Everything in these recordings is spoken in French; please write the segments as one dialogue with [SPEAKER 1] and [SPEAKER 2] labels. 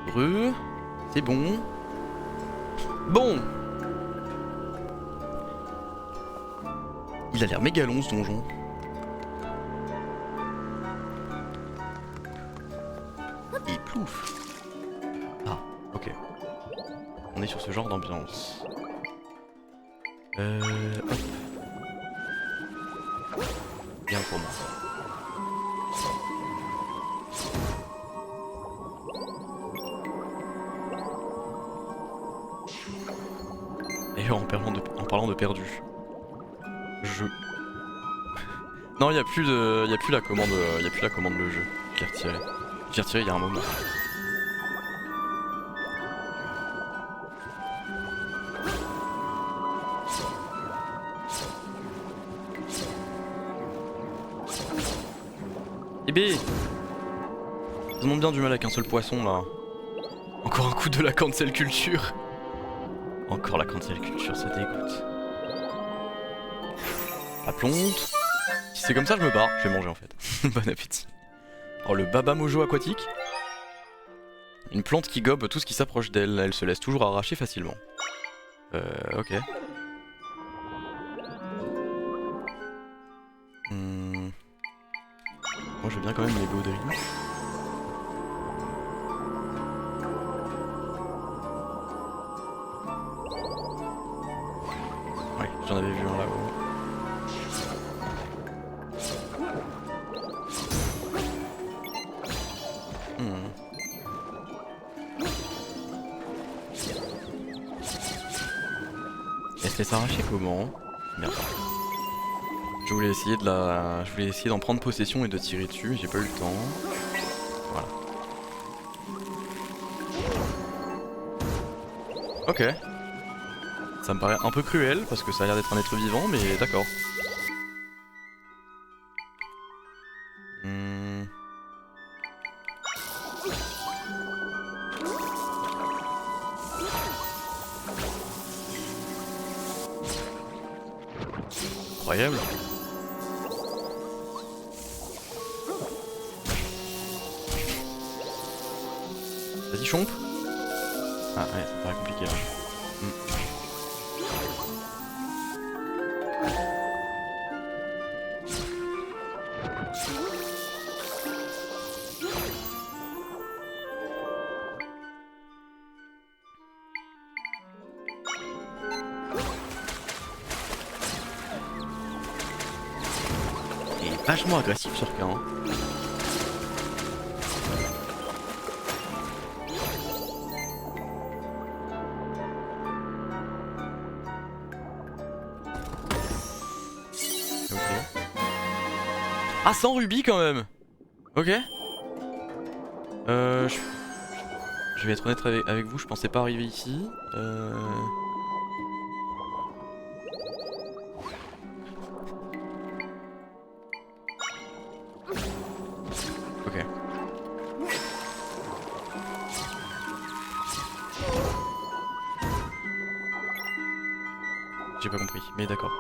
[SPEAKER 1] Heureux. C'est bon. Bon. Il a l'air méga long ce donjon. Et plouf. Ah, ok. On est sur ce genre d'ambiance. Hop. Bien pour moi. D'ailleurs, en parlant de perdu, non, il y a plus la commande, le jeu. Je l'ai retiré. J'ai retiré il y a un moment. Eh bé, ça demande bien du mal avec un seul poisson là. Encore un coup de la cancel culture. Encore la cancel culture, ça dégoûte. La plonte. Si c'est comme ça, je me barre. Je vais manger en fait. Bon appétit. Oh, le baba mojo aquatique. Une plante qui gobe tout ce qui s'approche d'elle. Elle se laisse toujours arracher facilement. Ok. Moi, je veux bien quand même les bauderies. Ouais, j'en avais vu un là-haut. Elle se laisse arracher comment? Merde. Je voulais essayer d'en prendre possession et de tirer dessus, mais j'ai pas eu le temps. Voilà. Ok. Ça me paraît un peu cruel parce que ça a l'air d'être un être vivant, mais d'accord. Incroyable. Vas-y, chompe. Ah ouais, ça me paraît compliqué là. Il est vachement agressif sur K, hein. Ah, 100 rubis quand même. Ok. Je vais être honnête avec vous, je pensais pas arriver ici. Ok. J'ai pas compris, mais d'accord.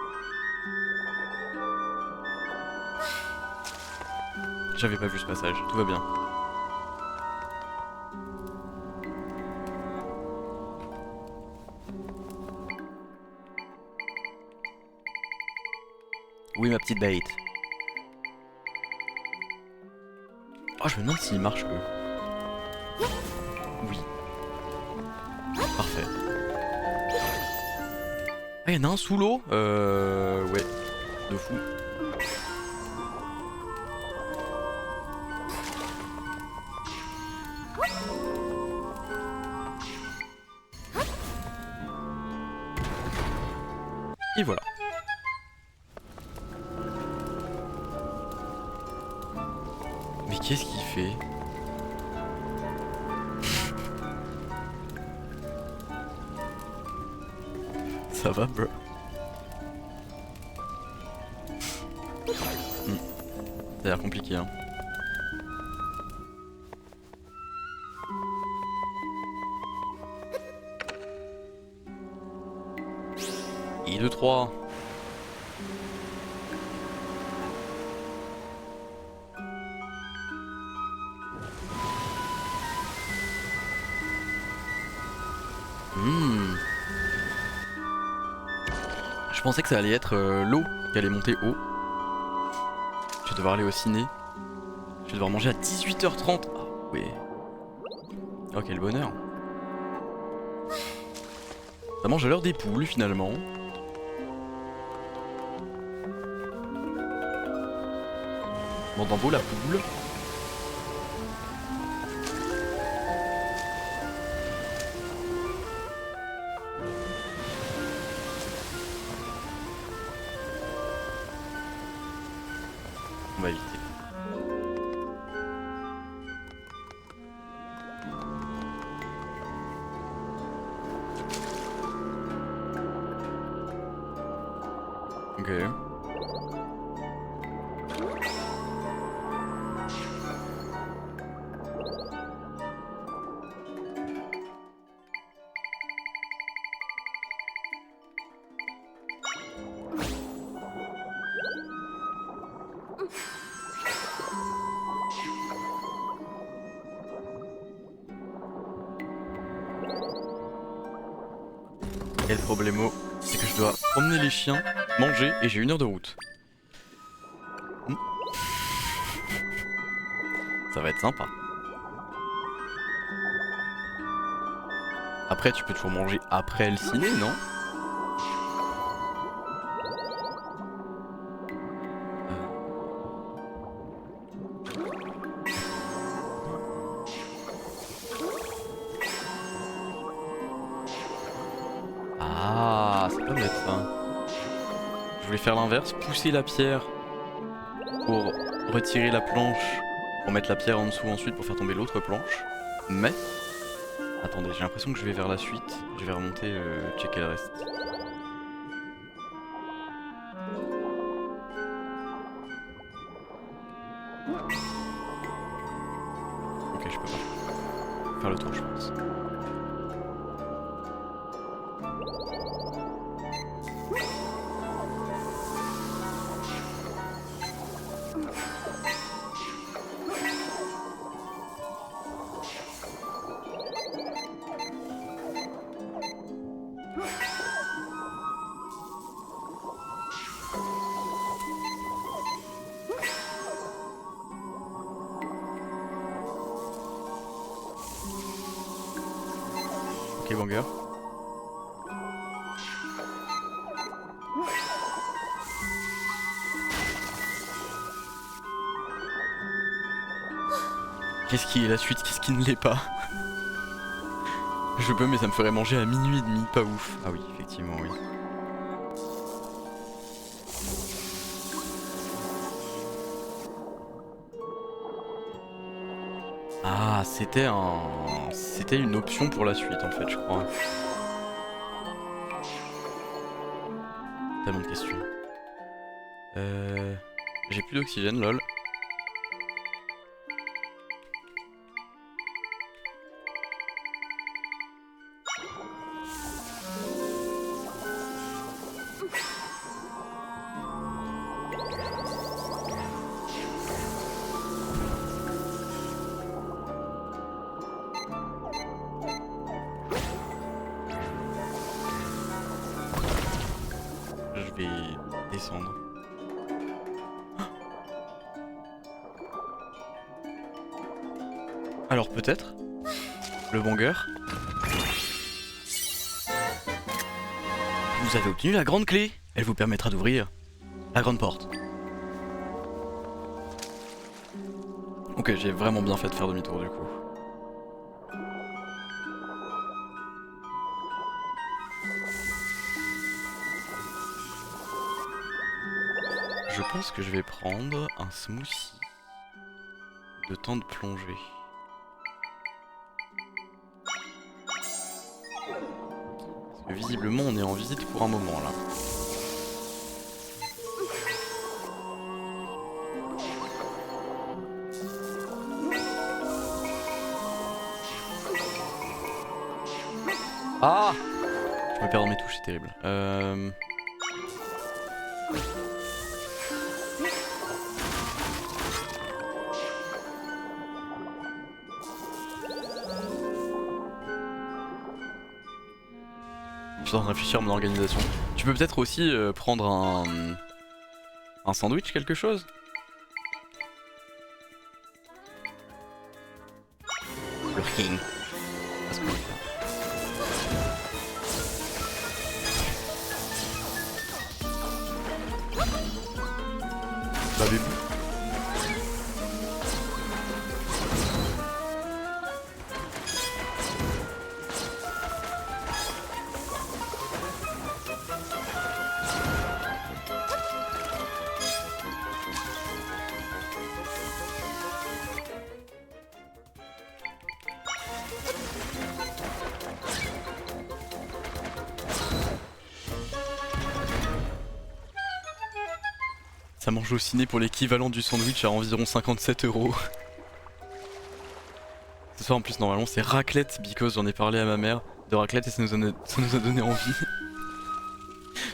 [SPEAKER 1] J'avais pas vu ce passage, tout va bien. Oui, ma petite bête. Oh, je me demande s'il marche eux. Oui. Parfait. Ah, y'en a un sous l'eau. Ouais. De fou. Et voilà. Mais qu'est-ce qu'il fait? Ça va, bro? Ça a l'air compliqué, hein. Et 2-3. Hmm. Je pensais que ça allait être l'eau qui allait monter haut. Je vais devoir aller au ciné. Je vais devoir manger à 18h30. Ah ouais. Oh quel bonheur. Ça mange à l'heure des poules finalement. Bon d'en vaut la poule. On va éviter. Ok. Et le problème, c'est que je dois promener les chiens, manger et j'ai 1 heure de route. Ça va être sympa. Après, tu peux toujours manger après le ciné, non? Ah, c'est pas bête ça. Je voulais faire l'inverse, pousser la pierre pour retirer la planche, pour mettre la pierre en dessous ensuite pour faire tomber l'autre planche. Mais, attendez, j'ai l'impression que je vais vers la suite. Je vais remonter, checker le reste. Ok, je peux pas. Faire le tour, je pense. Ok, banger. Qu'est-ce qui est la suite? Qu'est-ce qui ne l'est pas? Je peux, mais ça me ferait manger à minuit et demi, pas ouf. Ah oui, effectivement, oui. Ah, c'était une option pour la suite en fait, je crois. Tellement de questions. J'ai plus d'oxygène, lol. Je vais descendre. Alors peut-être le banger. Vous avez obtenu la grande clé. Elle vous permettra d'ouvrir la grande porte. Ok, j'ai vraiment bien fait de faire demi-tour du coup. Je pense que je vais prendre un smoothie de temps de plongée. Parce que visiblement on est en visite pour un moment là. Ah! Je me perds dans mes touches, c'est terrible. Je suis en train de réfléchir à mon organisation. Tu peux peut-être aussi prendre un sandwich, quelque chose? Burger King. Parce que... Bah bébé. Ça mange au ciné pour l'équivalent du sandwich à environ 57 €. Ce soir en plus normalement c'est raclette because j'en ai parlé à ma mère de raclette et ça nous a donné envie.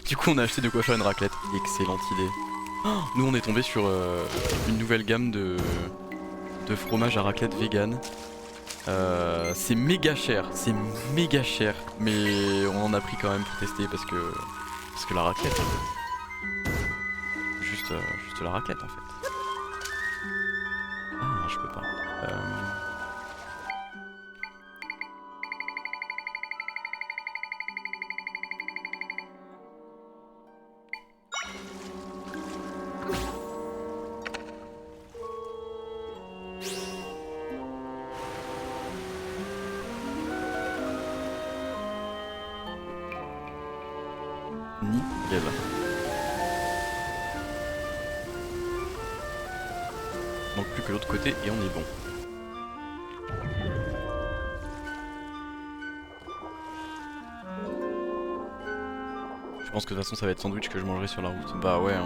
[SPEAKER 1] Du coup on a acheté de quoi faire une raclette. Excellente idée. Oh, nous on est tombé sur une nouvelle gamme de fromage à raclette vegan. C'est méga cher, mais on en a pris quand même pour tester parce que la raclette en fait. Juste la raclette en fait. Ah je peux pas. Nickel. Manque plus que l'autre côté et on est bon. Je pense que de toute façon ça va être sandwich que je mangerai sur la route. Bah ouais hein.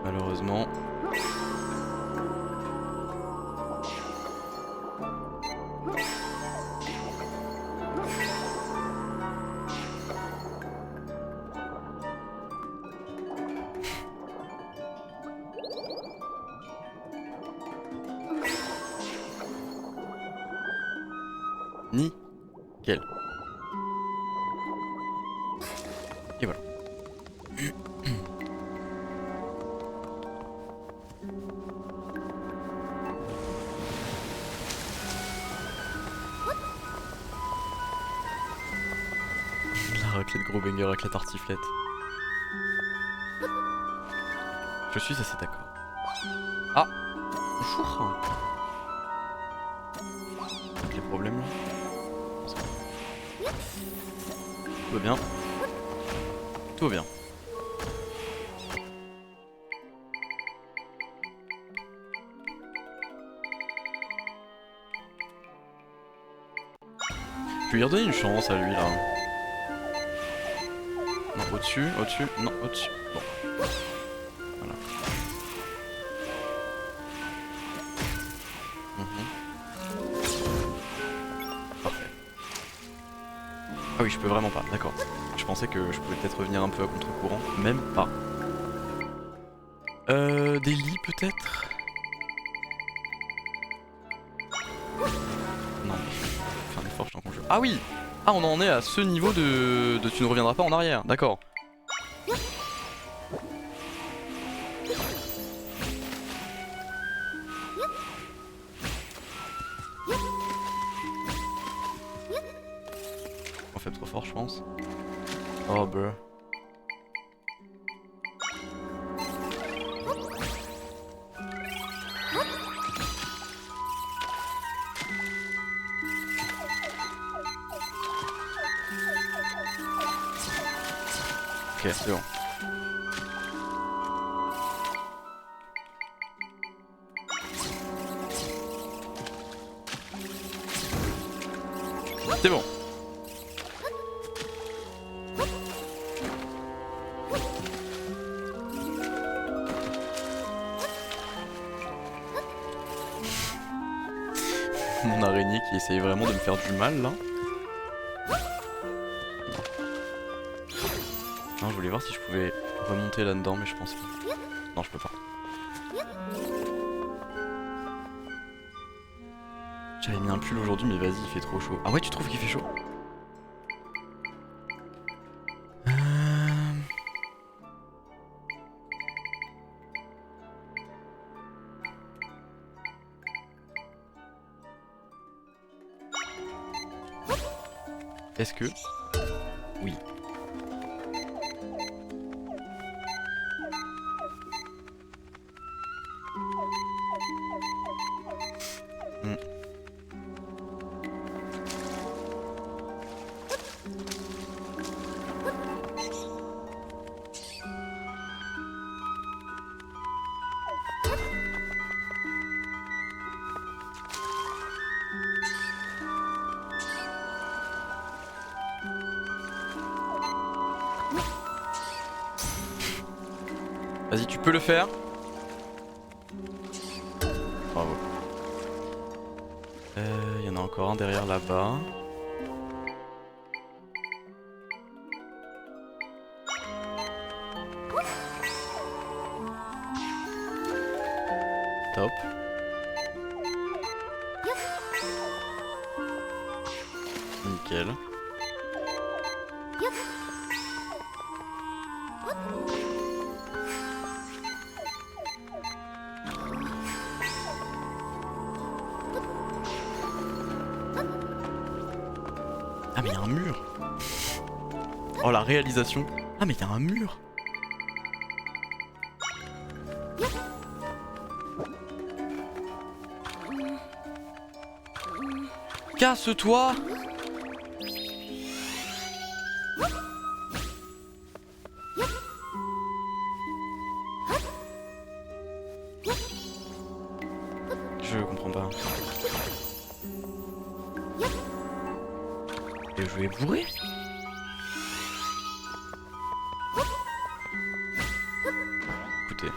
[SPEAKER 1] Malheureusement. Nickel. Et voilà. La raclette gros banger avec la tartiflette. Je suis assez d'accord. Ah bonjour. Avec les problèmes là. Tout va bien. Tout va bien. Je vais lui redonner une chance à lui là. Non, au-dessus, non, au-dessus. Bon. Voilà. Parfait. Ah oui, je peux vraiment pas, d'accord. Je pensais que je pouvais peut-être revenir un peu à contre-courant. Même pas. Des lits peut-être? Non, fais un effort, je t'en conjure. Ah oui! Ah, on en est à ce niveau de tu ne reviendras pas en arrière, d'accord. On fait trop fort, je pense. Oh, bruh. Ok, c'est bon. C'est bon. Mon araignée qui essayait vraiment de me faire du mal là. Non, je voulais voir si je pouvais remonter là-dedans, mais je pense pas. Non, je peux pas. J'avais mis un pull aujourd'hui, mais vas-y, il fait trop chaud. Ah ouais, tu trouves qu'il fait chaud? Est-ce que... Oui. Hmm. Vas-y, tu peux le faire. Bravo. Il y en a encore un derrière là-bas. Top. Nickel. Ah mais il y a un mur. Oh la réalisation. Ah mais il y a un mur. Casse-toi. Je comprends pas. Et je vais bourrer. Écoutez.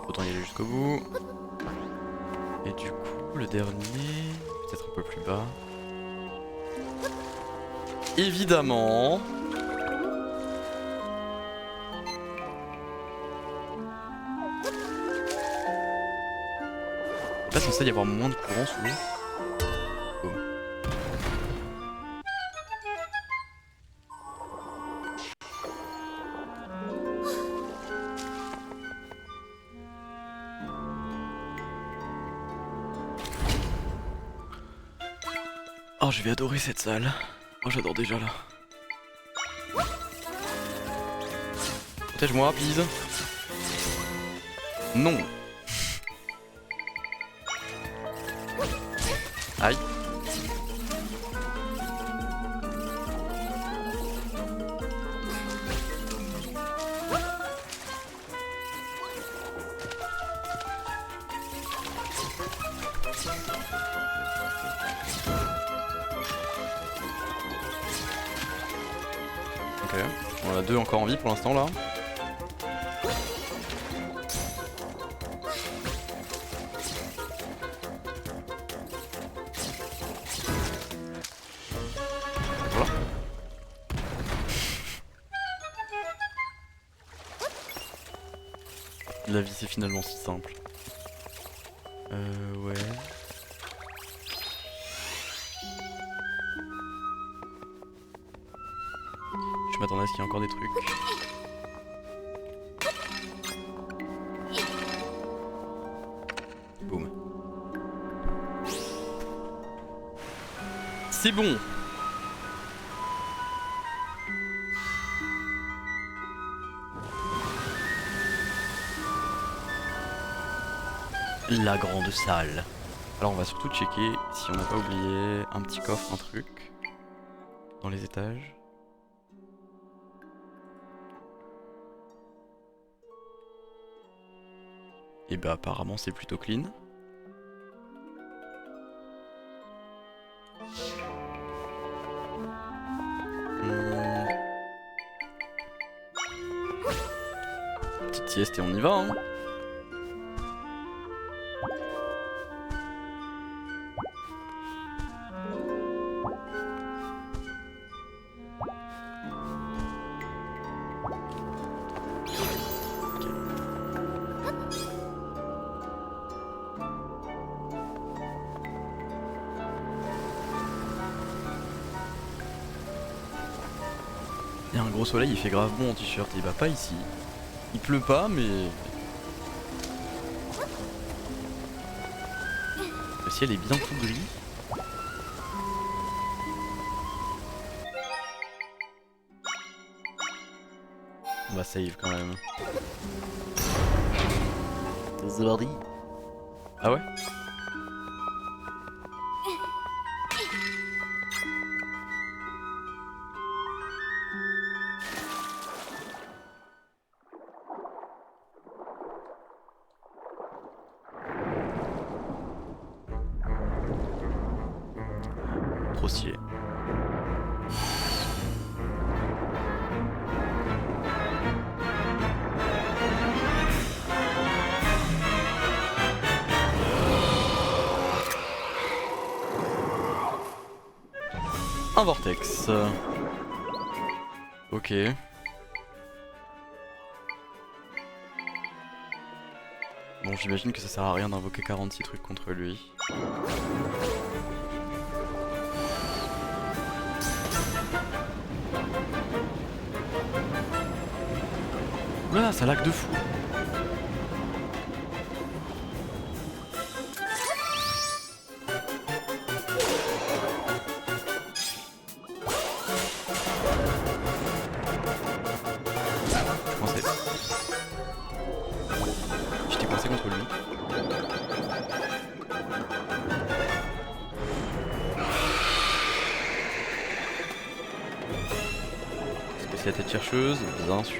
[SPEAKER 1] Autant y aller jusqu'au bout. Et du coup, le dernier, peut-être un peu plus bas. Évidemment. Il est pas censé y avoir moins de courant sous l'eau. Oh. Oh, je vais adorer cette salle. Oh, j'adore déjà là. Protège-moi, please. Non. Aïe. Ok, on a deux encore en vie pour l'instant là. Voilà. La vie c'est finalement si simple. Ouais. Je m'attendais à ce qu'il y ait encore des trucs. Boum. C'est bon. La grande salle. Alors on va surtout checker si on n'a pas oublié un petit coffre, un truc dans les étages. Et bah apparemment c'est plutôt clean. Petite sieste et on y va hein. Il y a un gros soleil, il fait grave bon en t-shirt, il va pas ici. Il pleut pas mais... Le ciel est bien tout gris. On va save quand même. Zordi. Ah ouais? Trop stylé. Un vortex. Ok. Bon, j'imagine que ça sert à rien d'invoquer 46 trucs contre lui. Oula, ça lag de fou. J'étais coincé contre lui. C'est la tête chercheuse, bien sûr.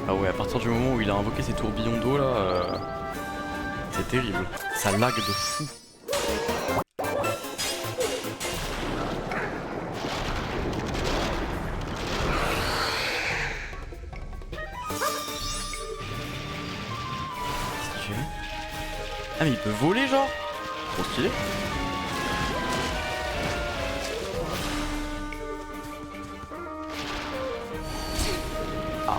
[SPEAKER 1] Ah ouais, à partir du moment où il a invoqué ces tourbillons d'eau là, c'est terrible. Ça lag de fou. Ah mais il peut voler genre? Trop stylé. Ah.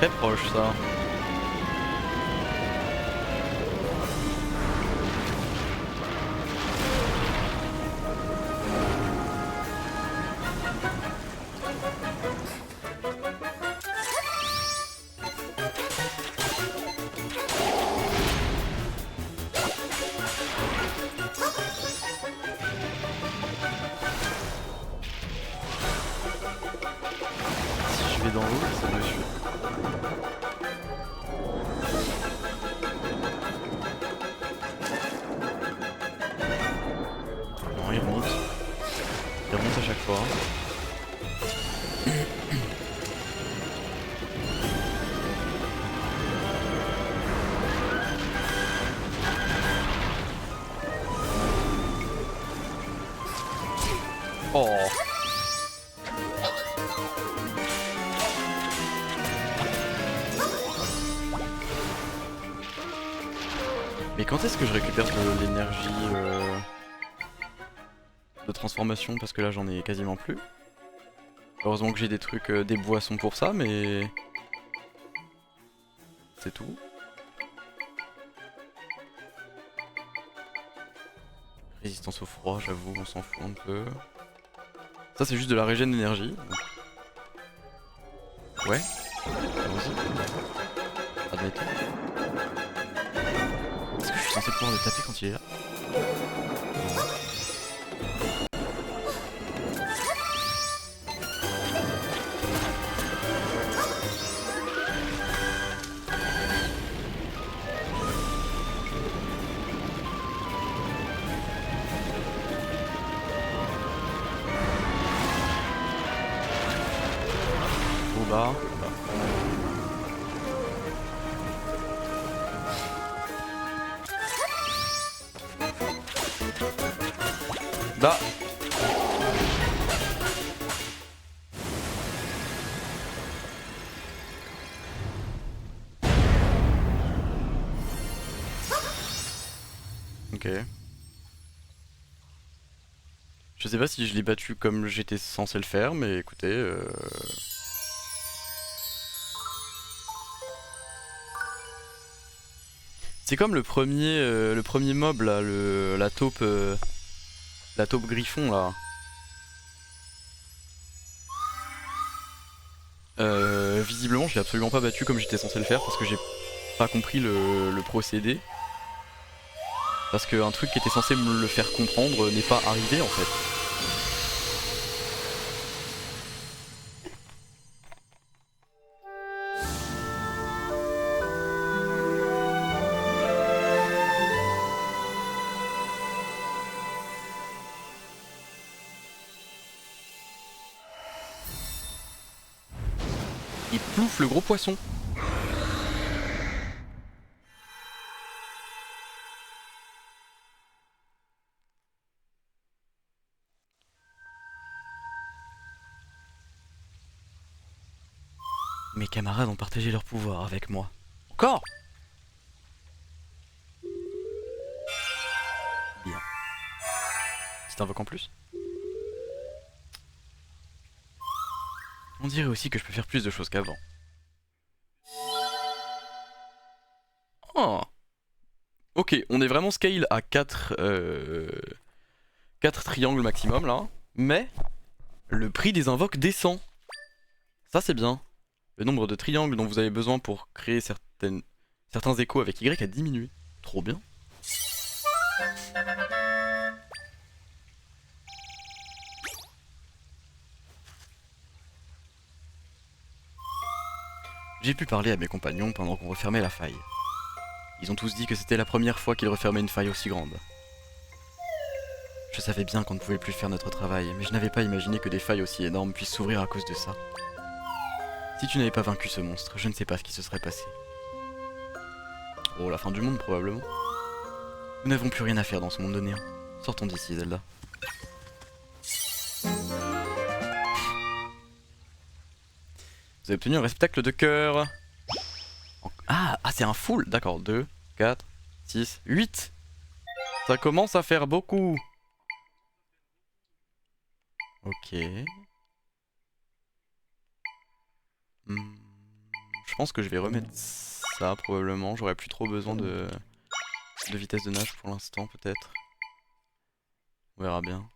[SPEAKER 1] Très proche ça. Si je vais dans l'eau, ça me suit. Non, il remonte. Il remonte à chaque fois. Oh. Mais quand est-ce que je récupère de l'énergie de transformation? Parce que là j'en ai quasiment plus. Heureusement que j'ai des trucs, des boissons pour ça, mais... C'est tout. Résistance au froid, j'avoue, on s'en fout un peu. Ça c'est juste de la régène d'énergie. Ouais. Allons-y. Admettons. Est-ce que je suis censé pouvoir le taper quand il est là? bas. Bah. Ok. Je sais pas si je l'ai battu comme j'étais censé le faire, mais écoutez... C'est comme le premier mob là, la taupe griffon là. Visiblement je l'ai absolument pas battu comme j'étais censé le faire parce que j'ai pas compris le procédé. Parce qu'un truc qui était censé me le faire comprendre n'est pas arrivé en fait. Il plouffe le gros poisson. Mes camarades ont partagé leur pouvoir avec moi. Encore ? Bien. C'est un voc en plus ? On dirait aussi que je peux faire plus de choses qu'avant. Oh. Ok, on est vraiment scale à 4 triangles maximum là. Mais le prix des invoques descend. Ça c'est bien. Le nombre de triangles dont vous avez besoin pour créer certains échos avec Y a diminué. Trop bien. J'ai pu parler à mes compagnons pendant qu'on refermait la faille. Ils ont tous dit que c'était la première fois qu'ils refermaient une faille aussi grande. Je savais bien qu'on ne pouvait plus faire notre travail, mais je n'avais pas imaginé que des failles aussi énormes puissent s'ouvrir à cause de ça. Si tu n'avais pas vaincu ce monstre, je ne sais pas ce qui se serait passé. Oh, la fin du monde probablement. Nous n'avons plus rien à faire dans ce monde de néant. Sortons d'ici, Zelda. Vous avez obtenu un réceptacle de cœur. Ah, c'est un full. D'accord, 2, 4, 6, 8. Ça commence à faire beaucoup. Ok. Je pense que je vais remettre ça probablement. J'aurais plus trop besoin de vitesse de nage pour l'instant peut-être. On verra bien.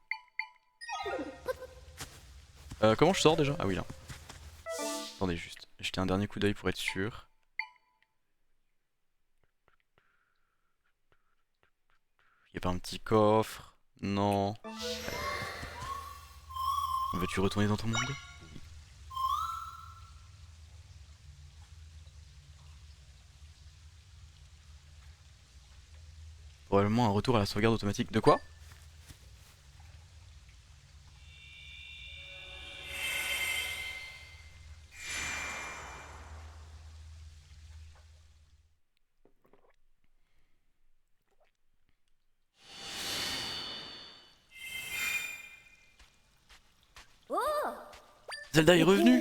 [SPEAKER 1] Comment je sors déjà? Ah oui là. Attendez juste. Jeter un dernier coup d'œil pour être sûr. Y'a pas un petit coffre? Non. Veux-tu retourner dans ton monde? Oui. Probablement un retour à la sauvegarde automatique. De quoi? Zelda est revenu!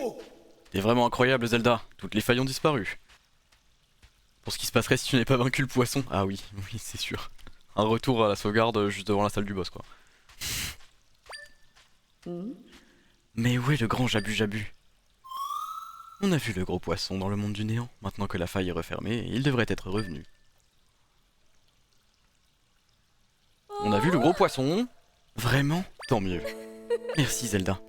[SPEAKER 1] T'es vraiment incroyable Zelda, toutes les failles ont disparu. Pour ce qui se passerait si tu n'avais pas vaincu le poisson. Ah oui, oui c'est sûr. Un retour à la sauvegarde juste devant la salle du boss quoi. Mais où est le grand Jabu Jabu? On a vu le gros poisson dans le monde du néant. Maintenant que la faille est refermée, il devrait être revenu. On a vu le gros poisson? Vraiment? Tant mieux. Merci Zelda.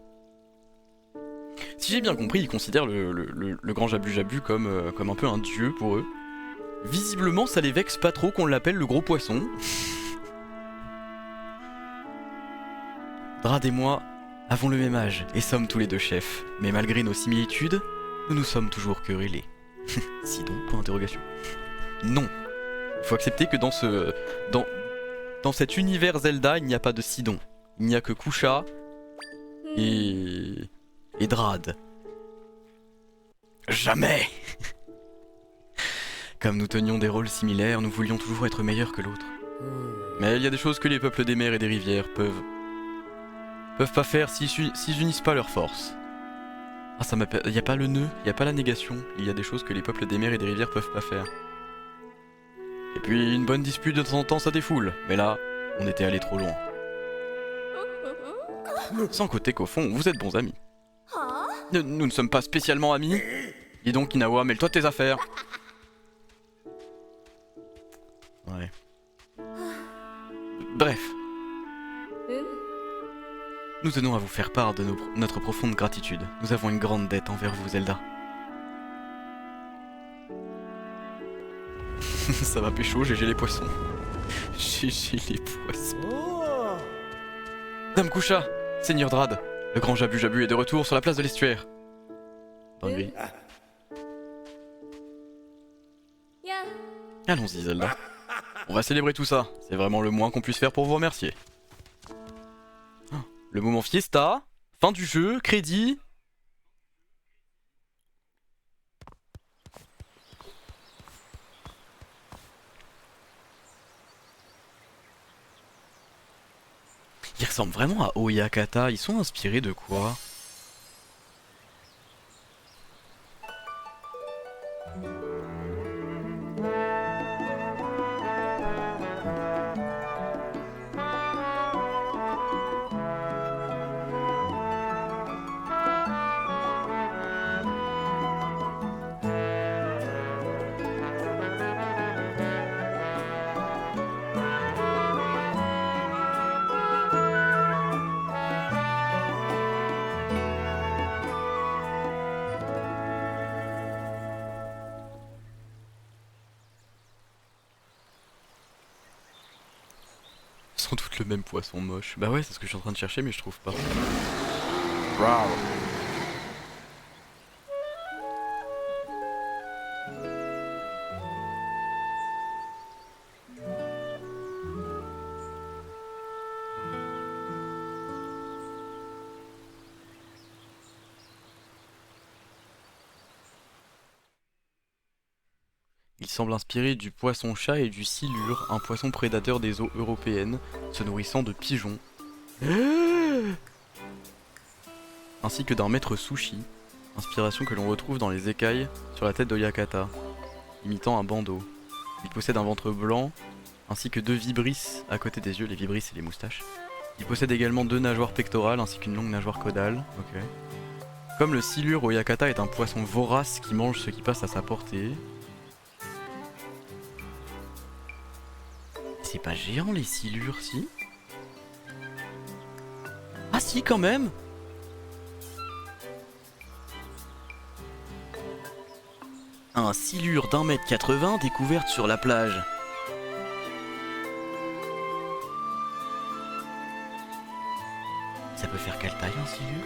[SPEAKER 1] Si j'ai bien compris, ils considèrent le grand Jabu Jabu comme un peu un dieu pour eux. Visiblement, ça les vexe pas trop qu'on l'appelle le gros poisson. Drad et moi avons le même âge et sommes tous les deux chefs. Mais malgré nos similitudes, nous nous sommes toujours querellés. Sidon, point d'interrogation. Non. Il faut accepter que dans cet univers Zelda, il n'y a pas de Sidon. Il n'y a que Kusha et Drad. Jamais. Comme nous tenions des rôles similaires, nous voulions toujours être meilleurs que l'autre. Mais il y a des choses que les peuples des mers et des rivières peuvent pas faire s'ils unissent pas leurs forces. Ah, ça m'appelle. Y a pas le nœud, y a pas la négation. Il y a des choses que les peuples des mers et des rivières peuvent pas faire. Et puis une bonne dispute de temps en temps ça défoule. Mais là, on était allé trop loin. Sans côté qu'au fond, vous êtes bons amis. Nous ne sommes pas spécialement amis. Dis donc Inawa, mêle-toi de tes affaires. Ouais. Bref. Nous tenons à vous faire part de notre profonde gratitude. Nous avons une grande dette envers vous, Zelda. Ça va pécho, GG les poissons. GG les poissons. Dame Kusha, Seigneur Drad, le grand Jabu Jabu est de retour sur la place de l'estuaire. Dans le gris. Allons-y, Zelda. On va célébrer tout ça. C'est vraiment le moins qu'on puisse faire pour vous remercier. Le moment fiesta, fin du jeu, crédit. Ils ressemblent vraiment à Oyakata, ils sont inspirés de quoi? Sans doute le même poisson moche. Bah ouais, c'est ce que je suis en train de chercher, mais je trouve pas. Wow. Il semble inspiré du poisson-chat et du silure, un poisson prédateur des eaux européennes, se nourrissant de pigeons. Ainsi que d'un maître sushi, inspiration que l'on retrouve dans les écailles sur la tête d'Oyakata, imitant un bandeau. Il possède un ventre blanc, ainsi que 2 vibrisses à côté des yeux, les vibrisses et les moustaches. Il possède également 2 nageoires pectorales ainsi qu'une longue nageoire caudale. Ok. Comme le silure, Oyakata est un poisson vorace qui mange ce qui passe à sa portée. C'est pas géant les silures, si? Ah si, quand même! Un silure d'1,80 m découverte sur la plage. Ça peut faire quelle taille un silure?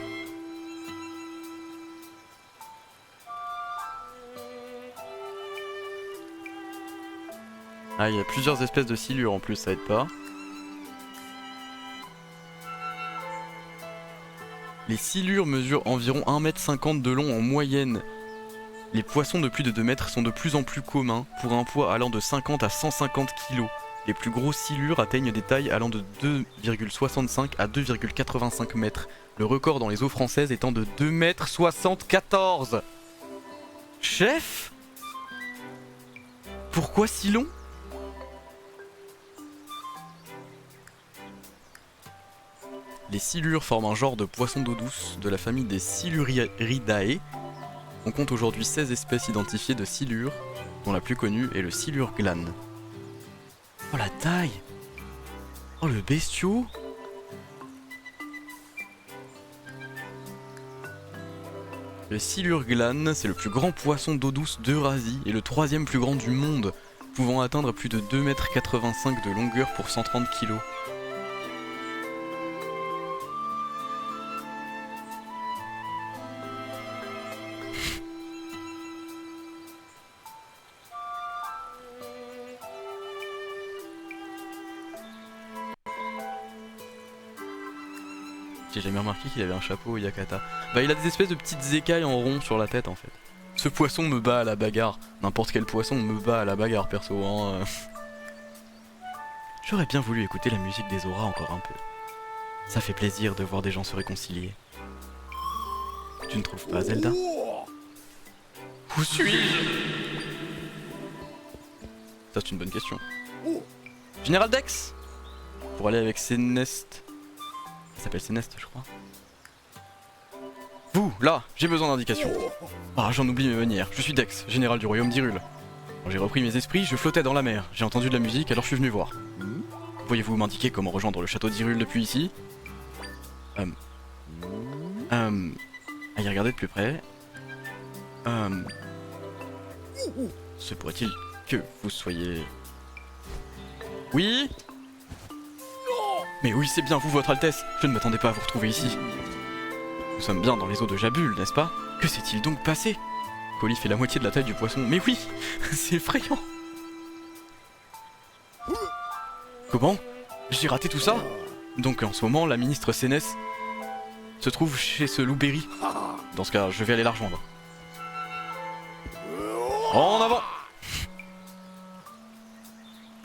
[SPEAKER 1] Ah, il y a plusieurs espèces de silures en plus, ça aide pas. Les silures mesurent environ 1,50 m de long en moyenne. Les poissons de plus de 2 mètres sont de plus en plus communs, pour un poids allant de 50 à 150 kg. Les plus gros silures atteignent des tailles allant de 2,65 à 2,85 mètres. Le record dans les eaux françaises étant de 2,74 m. Chef? Pourquoi si long? Les silures forment un genre de poisson d'eau douce de la famille des Siluridae. On compte aujourd'hui 16 espèces identifiées de silures, dont la plus connue est le silure glane. Oh la taille! Oh le bestiau! Le silure glane, c'est le plus grand poisson d'eau douce d'Eurasie et le 3e plus grand du monde, pouvant atteindre plus de 2,85 m de longueur pour 130 kg. J'ai jamais remarqué qu'il avait un chapeau Yakata. Bah il a des espèces de petites écailles en rond sur la tête en fait. Ce poisson me bat à la bagarre. N'importe quel poisson me bat à la bagarre, perso. Hein. J'aurais bien voulu écouter la musique des auras encore un peu. Ça fait plaisir de voir des gens se réconcilier. Tu ne trouves pas, Zelda? Où suis-je? Ça, c'est une bonne question. Général Dex? Pour aller avec Céleste. Ça s'appelle Céleste, je crois. Vous, là, j'ai besoin d'indications. Ah, j'en oublie mes manières. Je suis Dex, général du royaume d'Hyrule. Quand j'ai repris mes esprits, je flottais dans la mer. J'ai entendu de la musique, alors je suis venu voir. Pourriez-vous m'indiquer comment rejoindre le château d'Hyrule depuis ici? À y regarder de plus près. Se pourrait-il que vous soyez... Oui? Mais oui, c'est bien vous, votre Altesse. Je ne m'attendais pas à vous retrouver ici. Nous sommes bien dans les eaux de Jabul, n'est-ce pas? Que s'est-il donc passé? Colis fait la moitié de la taille du poisson. Mais oui! C'est effrayant! Comment? J'ai raté tout ça? Donc en ce moment, la ministre Cénès se trouve chez ce loup-berry. Dans ce cas, je vais aller la rejoindre. En avant!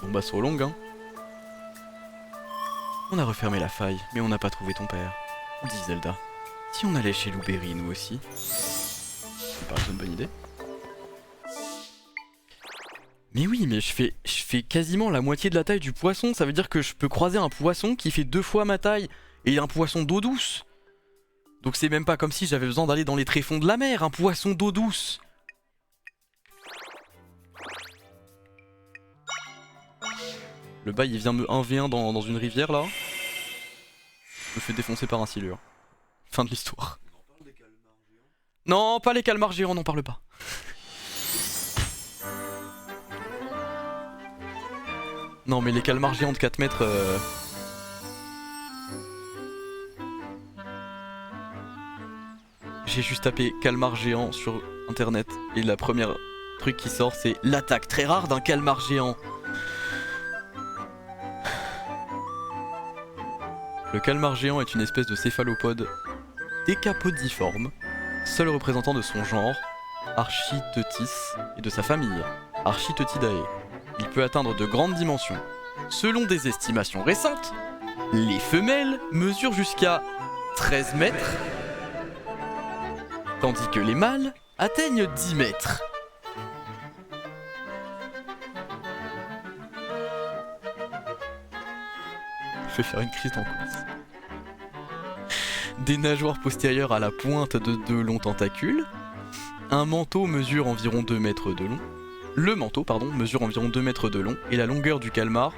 [SPEAKER 1] Bon bah, c'est long, hein. On a refermé la faille, mais on n'a pas trouvé ton père. Dit Zelda. Si on allait chez Louberry, nous aussi. Ça paraît une bonne idée. Mais oui, mais je fais quasiment la moitié de la taille du poisson. Ça veut dire que je peux croiser un poisson qui fait 2 fois ma taille. Et un poisson d'eau douce. Donc c'est même pas comme si j'avais besoin d'aller dans les tréfonds de la mer. Un poisson d'eau douce. Le bail il vient me 1v1 dans une rivière là. Je me fais défoncer par un silure. Fin de l'histoire. Non, pas les calmars géants, n'en parle pas. Non mais les calmars géants de 4 mètres... J'ai juste tapé calmar géant sur internet et la première truc qui sort c'est l'attaque très rare d'un calmar géant. Le calmar géant est une espèce de céphalopode décapodiforme, seul représentant de son genre, Architeuthis, et de sa famille, Architeutidae. Il peut atteindre de grandes dimensions. Selon des estimations récentes, les femelles mesurent jusqu'à 13 mètres, tandis que les mâles atteignent 10 mètres. Je vais faire une crise d'angoisse. Des nageoires postérieures à la pointe de 2 longs tentacules. Un manteau mesure environ 2 mètres de long. Le manteau, pardon, mesure environ 2 mètres de long. Et la longueur du calmar,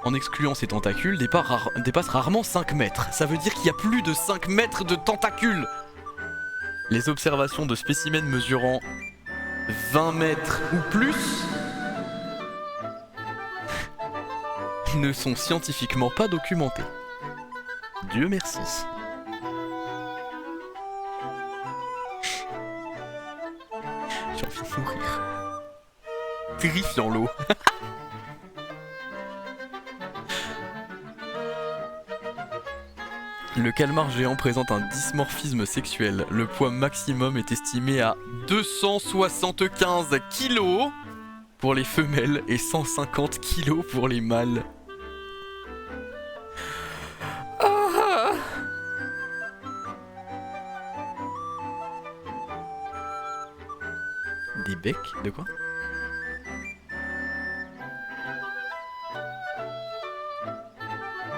[SPEAKER 1] en excluant ses tentacules, dépasse rarement 5 mètres. Ça veut dire qu'il y a plus de 5 mètres de tentacules. Les observations de spécimens mesurant 20 mètres ou plus ne sont scientifiquement pas documentés. Dieu merci. J'ai envie de mourir. Terrifiant l'eau. Le calmar géant présente un dysmorphisme sexuel. Le poids maximum est estimé à 275 kg pour les femelles et 150 kg pour les mâles. Des becs? De quoi?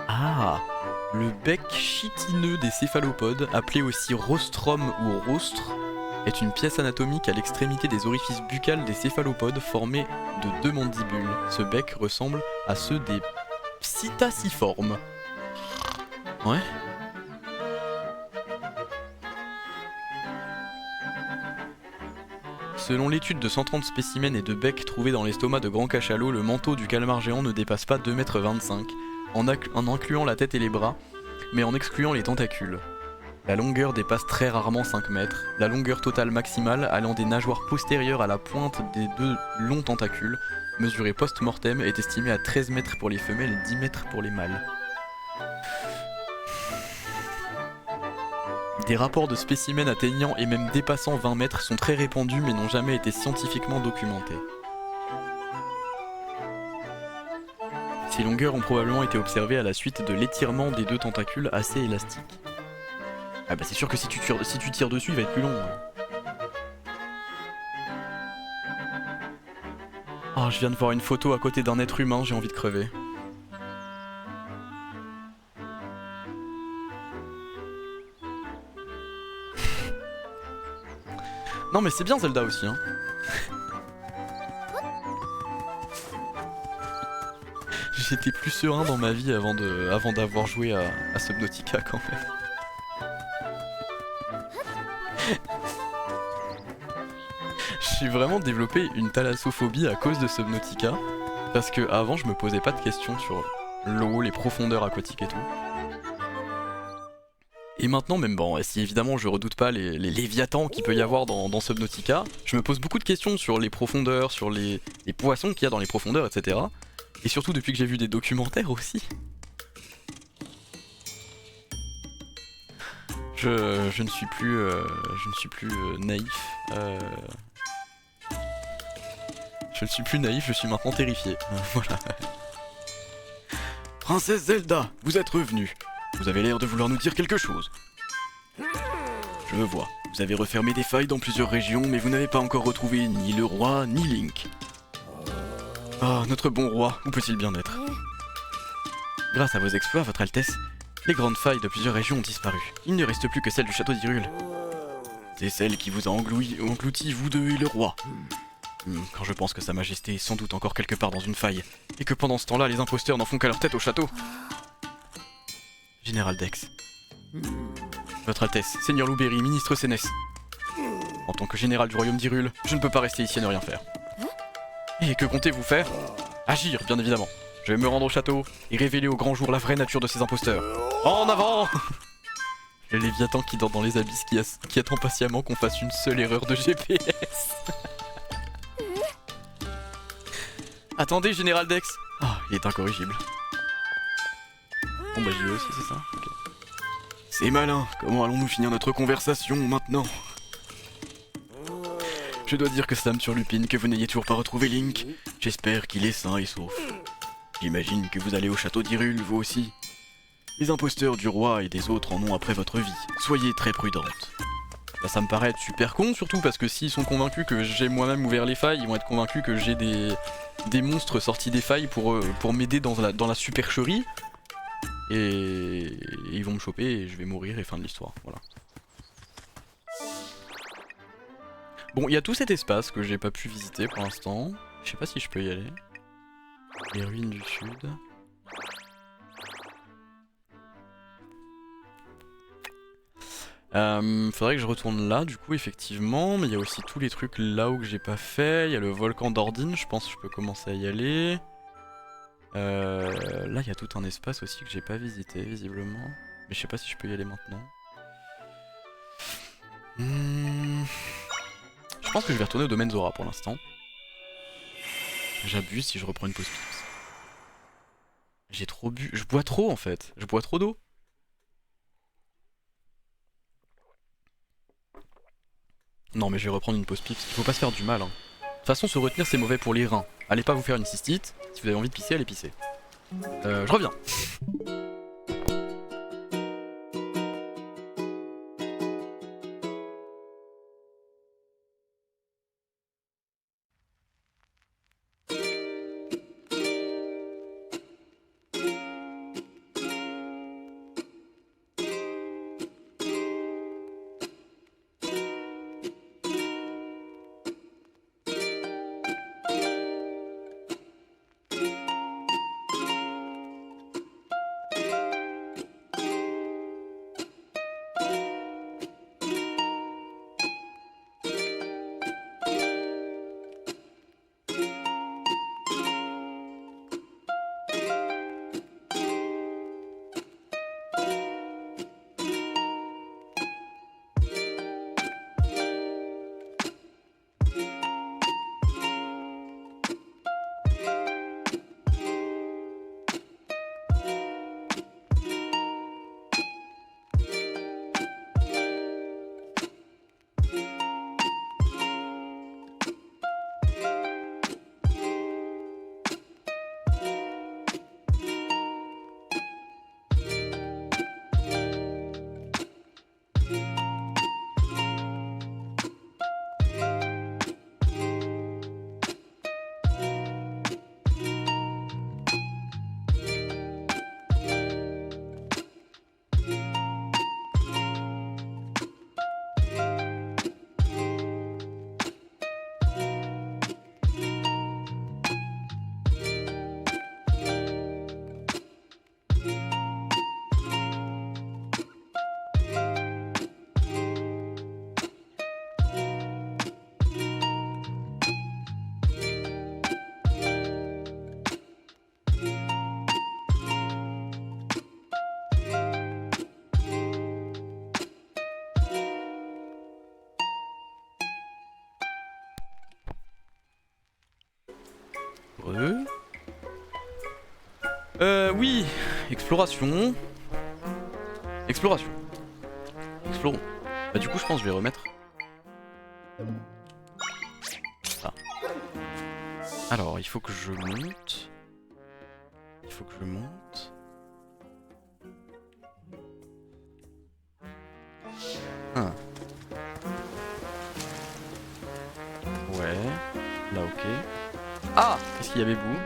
[SPEAKER 1] Ah! Le bec chitineux des céphalopodes, appelé aussi rostrum ou rostre, est une pièce anatomique à l'extrémité des orifices buccales des céphalopodes formés de 2 mandibules. Ce bec ressemble à ceux des psittaciformes. Ouais. Selon l'étude de 130 spécimens et de becs trouvés dans l'estomac de grands cachalots, le manteau du calmar géant ne dépasse pas 2,25 m, en incluant la tête et les bras, mais en excluant les tentacules. La longueur dépasse très rarement 5 mètres, la longueur totale maximale allant des nageoires postérieures à la pointe des 2 longs tentacules, mesurée post-mortem, est estimée à 13 mètres pour les femelles et 10 mètres pour les mâles. Des rapports de spécimens atteignant et même dépassant 20 mètres sont très répandus mais n'ont jamais été scientifiquement documentés. Ces longueurs ont probablement été observées à la suite de l'étirement des deux tentacules assez élastiques. Ah bah c'est sûr que si tu tires dessus, il va être plus long. Oh, je viens de voir une photo à côté d'un être humain, j'ai envie de crever. Non mais c'est bien Zelda aussi hein. J'étais plus serein dans ma vie avant d'avoir joué à Subnautica quand même. J'ai vraiment développé une thalassophobie à cause de Subnautica. Parce que avant je me posais pas de questions sur l'eau, les profondeurs aquatiques et tout. Et maintenant même bon, si évidemment je redoute pas les léviathans qu'il peut y avoir dans Subnautica, je me pose beaucoup de questions sur les profondeurs, sur les poissons qu'il y a dans les profondeurs, etc. Et surtout depuis que j'ai vu des documentaires aussi. Je ne suis plus, naïf. Je ne suis plus naïf, je suis maintenant terrifié. Voilà. Princesse Zelda, vous êtes revenue. Vous avez l'air de vouloir nous dire quelque chose. Je le vois. Vous avez refermé des failles dans plusieurs régions, mais vous n'avez pas encore retrouvé ni le roi, ni Link. Ah, notre bon roi, où peut-il bien être? Grâce à vos exploits, votre Altesse, les grandes failles de plusieurs régions ont disparu. Il ne reste plus que celle du château d'Hyrule. C'est celle qui vous a englouti, vous deux et le roi. Quand je pense que sa majesté est sans doute encore quelque part dans une faille, et que pendant ce temps-là, les imposteurs n'en font qu'à leur tête au château. Général Dex. Votre Altesse, Seigneur Louberry, ministre Sénès. En tant que général du royaume d'Hyrule, je ne peux pas rester ici à ne rien faire. Et que comptez-vous faire? Agir, bien évidemment. Je vais me rendre au château et révéler au grand jour la vraie nature de ces imposteurs. En avant! Le Léviathan qui dort dans les abysses qui attend patiemment qu'on fasse une seule erreur de GPS. Attendez, Général Dex. Ah, il est incorrigible. Bon bah j'y vais aussi, c'est ça? Okay. C'est malin. Comment allons-nous finir notre conversation maintenant? Je dois dire que ça me surlupine que vous n'ayez toujours pas retrouvé Link. J'espère qu'il est sain et sauf. J'imagine que vous allez au château d'Hyrule, vous aussi. Les imposteurs du roi et des autres en ont après votre vie. Soyez très prudente. Bah, ça me paraît être super con, surtout parce que s'ils sont convaincus que j'ai moi-même ouvert les failles, ils vont être convaincus que j'ai des monstres sortis des failles pour m'aider dans la supercherie. Et ils vont me choper et je vais mourir et fin de l'histoire, voilà. Bon, il y a tout cet espace que j'ai pas pu visiter pour l'instant. Je sais pas si je peux y aller. Les ruines du sud. Faudrait que je retourne là du coup effectivement, mais il y a aussi tous les trucs là-haut que j'ai pas fait. Il y a le volcan d'Ordine, je pense que je peux commencer à y aller. Là il y a tout un espace aussi que j'ai pas visité visiblement, mais je sais pas si je peux y aller maintenant. Je pense que je vais retourner au domaine Zora pour l'instant. J'abuse si je reprends une pause pips. J'ai trop bu, je bois trop en fait, je bois trop d'eau. Non mais je vais reprendre une pause pips, il faut pas se faire du mal hein. De toute façon se retenir c'est mauvais pour les reins. Allez pas vous faire une cystite, si vous avez envie de pisser, allez pisser. Je reviens. heureux. Oui, exploration. Exploration. Explorons. Bah du coup je pense que je vais remettre. Ça. Alors il faut que je monte. Il faut que je monte. Ah. Ouais. Là ok. Ah! Qu'est-ce qu'il y avait vous?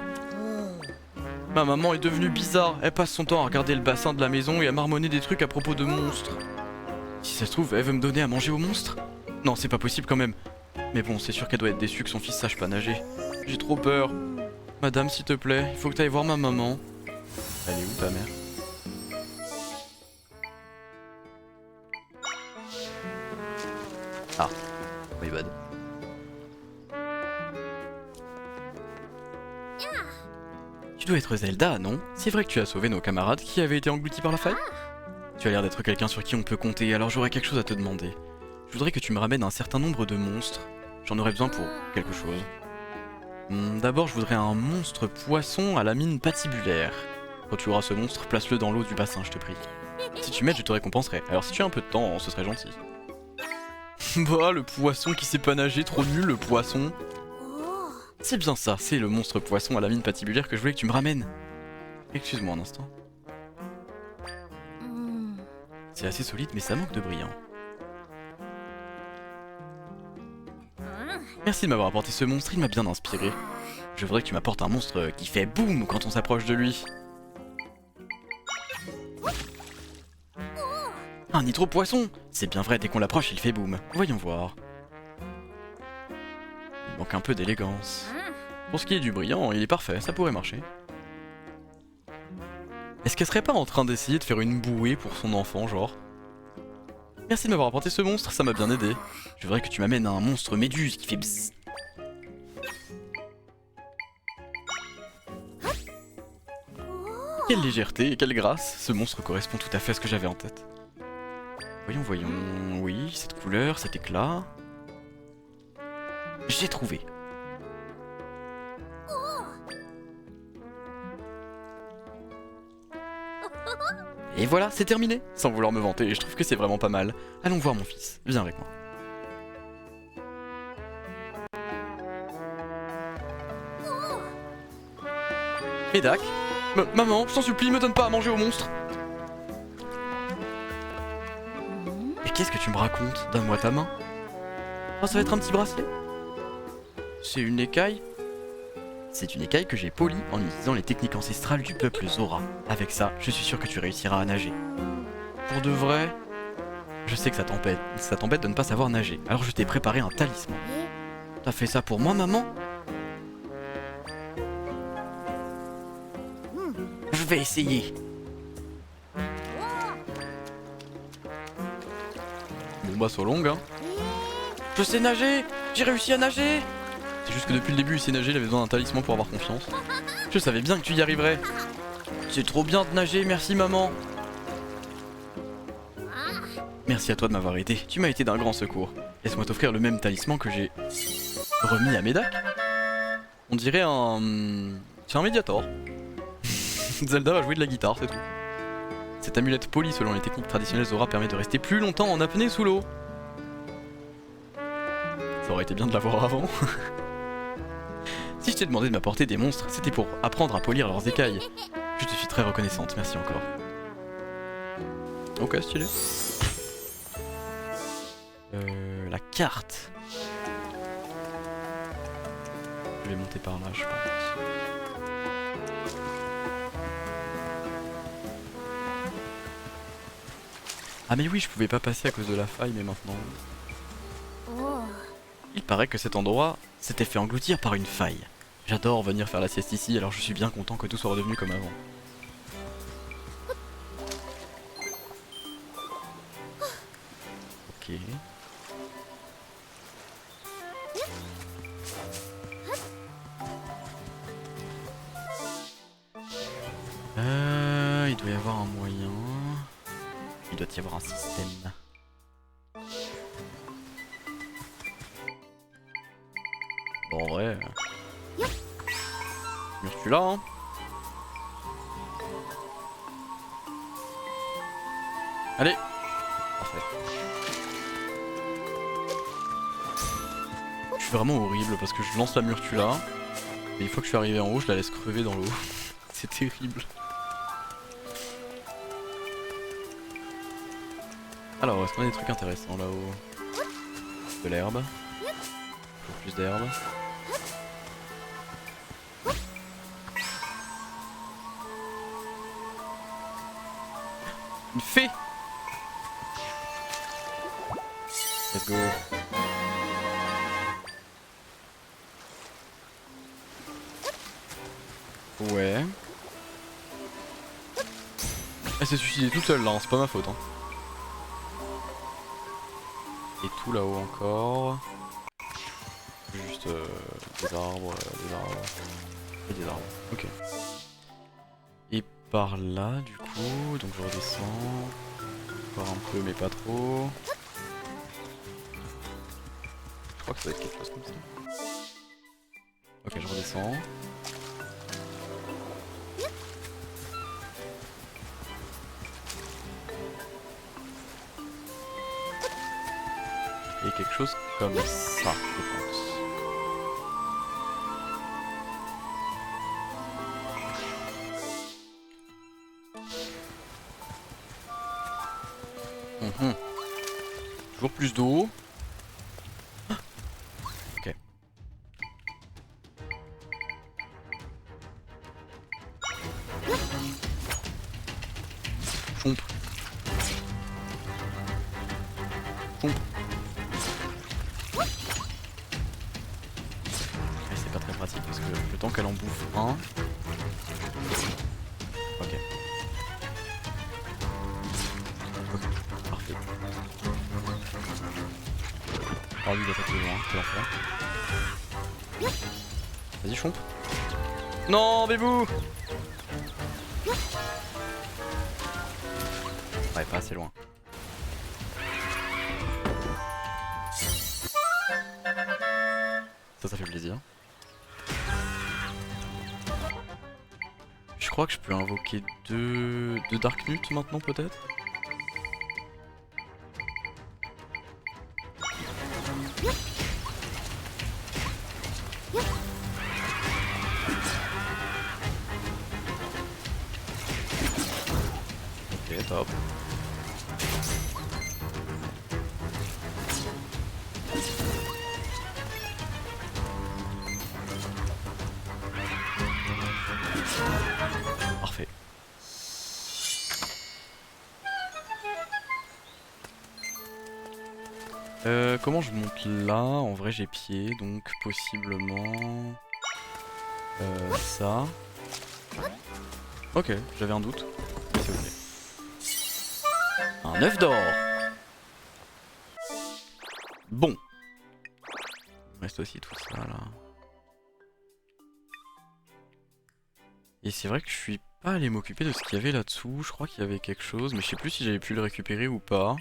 [SPEAKER 1] Ma maman est devenue bizarre. Elle passe son temps à regarder le bassin de la maison et à marmonner des trucs à propos de monstres. Si ça se trouve, elle veut me donner à manger aux monstres? Non, c'est pas possible quand même. Mais bon, c'est sûr qu'elle doit être déçue que son fils sache pas nager. J'ai trop peur. Madame, s'il te plaît, il faut que t'ailles voir ma maman. Elle est où ta mère? Ah, my bad. Tu dois être Zelda, non? C'est vrai que tu as sauvé nos camarades qui avaient été engloutis par la faille? Tu as l'air d'être quelqu'un sur qui on peut compter, alors j'aurais quelque chose à te demander. Je voudrais que tu me ramènes un certain nombre de monstres. J'en aurais besoin pour quelque chose. D'abord, je voudrais un monstre poisson à la mine patibulaire. Quand tu auras ce monstre, place-le dans l'eau du bassin, je te prie. Si tu m'aides, je te récompenserai. Alors si tu as un peu de temps, ce serait gentil. Bah, le poisson qui sait pas nager, trop nul le poisson. C'est bien ça, c'est le monstre poisson à la mine patibulaire que je voulais que tu me ramènes. Excuse-moi un instant. C'est assez solide, mais ça manque de brillant. Merci de m'avoir apporté ce monstre, il m'a bien inspiré. Je voudrais que tu m'apportes un monstre qui fait boum quand on s'approche de lui. Un nitro-poisson! C'est bien vrai, dès qu'on l'approche, il fait boum. Voyons voir. Il manque un peu d'élégance. Pour ce qui est du brillant, il est parfait, ça pourrait marcher. Est-ce qu'elle serait pas en train d'essayer de faire une bouée pour son enfant, genre? Merci de m'avoir apporté ce monstre, ça m'a bien aidé. Je voudrais que tu m'amènes un monstre méduse qui fait bzzz. Quelle légèreté et quelle grâce, ce monstre correspond tout à fait à ce que j'avais en tête. Voyons, voyons, oui, cette couleur, cet éclat... J'ai trouvé. Et voilà, c'est terminé. Sans vouloir me vanter, je trouve que c'est vraiment pas mal. Allons voir mon fils, viens avec moi. Médac, maman, je t'en supplie, me donne pas à manger au monstre. Mais qu'est-ce que tu me racontes? Donne-moi ta main. Oh, ça va être un petit bracelet? C'est une écaille? C'est une écaille que j'ai polie en utilisant les techniques ancestrales du peuple Zora. Avec ça, je suis sûr que tu réussiras à nager. Pour de vrai? Je sais que ça t'embête de ne pas savoir nager, alors je t'ai préparé un talisman. T'as fait ça pour moi, maman? Je vais essayer. Bon bah, so long, hein. Je sais nager! J'ai réussi à nager! C'est juste que depuis le début, il sait nager, il avait besoin d'un talisman pour avoir confiance. Je savais bien que tu y arriverais. C'est trop bien de nager, merci maman. Merci à toi de m'avoir aidé, tu m'as été d'un grand secours. Laisse-moi t'offrir le même talisman que j'ai remis à Médac. On dirait un... C'est un Mediator. Zelda va jouer de la guitare, c'est tout. Cette amulette polie selon les techniques traditionnelles Zora permet de rester plus longtemps en apnée sous l'eau. Ça aurait été bien de l'avoir avant. Si je t'ai demandé de m'apporter des monstres, c'était pour apprendre à polir leurs écailles. Je te suis très reconnaissante, merci encore. Ok, stylé. La carte. Je vais monter par là, je pense. Ah mais oui, je pouvais pas passer à cause de la faille, mais maintenant... Il paraît que cet endroit s'était fait engloutir par une faille. J'adore venir faire la sieste ici, alors je suis bien content que tout soit redevenu comme avant. Ok. Il doit y avoir un moyen... Il doit y avoir un système. Bon, en vrai... suis là, hein. Allez. Parfait. Je suis vraiment horrible parce que je lance la Murtula. Et une fois que je suis arrivé en haut, je la laisse crever dans l'eau. C'est terrible. Alors, est-ce qu'on a des trucs intéressants là-haut? De l'herbe. Toujours plus d'herbe. Une fée! Let's go. Ouais. Elle s'est suicidée toute seule là, hein, c'est pas ma faute. Hein. Et tout là-haut encore. Juste des arbres, et des arbres. Ok. Et par là du coup, donc je redescends. Encore un peu mais pas trop. Je crois que ça va être quelque chose comme ça. Ok, je redescends. Et quelque chose comme ça, je pense. Toujours plus d'eau. Ok. Chomp. Chomp. C'est pas très pratique parce que le temps qu'elle en bouffe un. Ok. Parfait. Alors lui il attaque de loin, c'est l'enfer. Vas-y chomp. Non bébou. Ouais, pas assez loin. Ça fait plaisir. Je crois que je peux invoquer deux Darknut maintenant peut-être. Ok, top. Parfait. Comment je monte là? En vrai j'ai pied, donc possiblement... ça... Ok, j'avais un doute. C'est ok. Un œuf d'or. Bon. Il reste aussi tout ça là. Et c'est vrai que je suis pas allé m'occuper de ce qu'il y avait là-dessous. Je crois qu'il y avait quelque chose, mais je sais plus si j'avais pu le récupérer ou pas.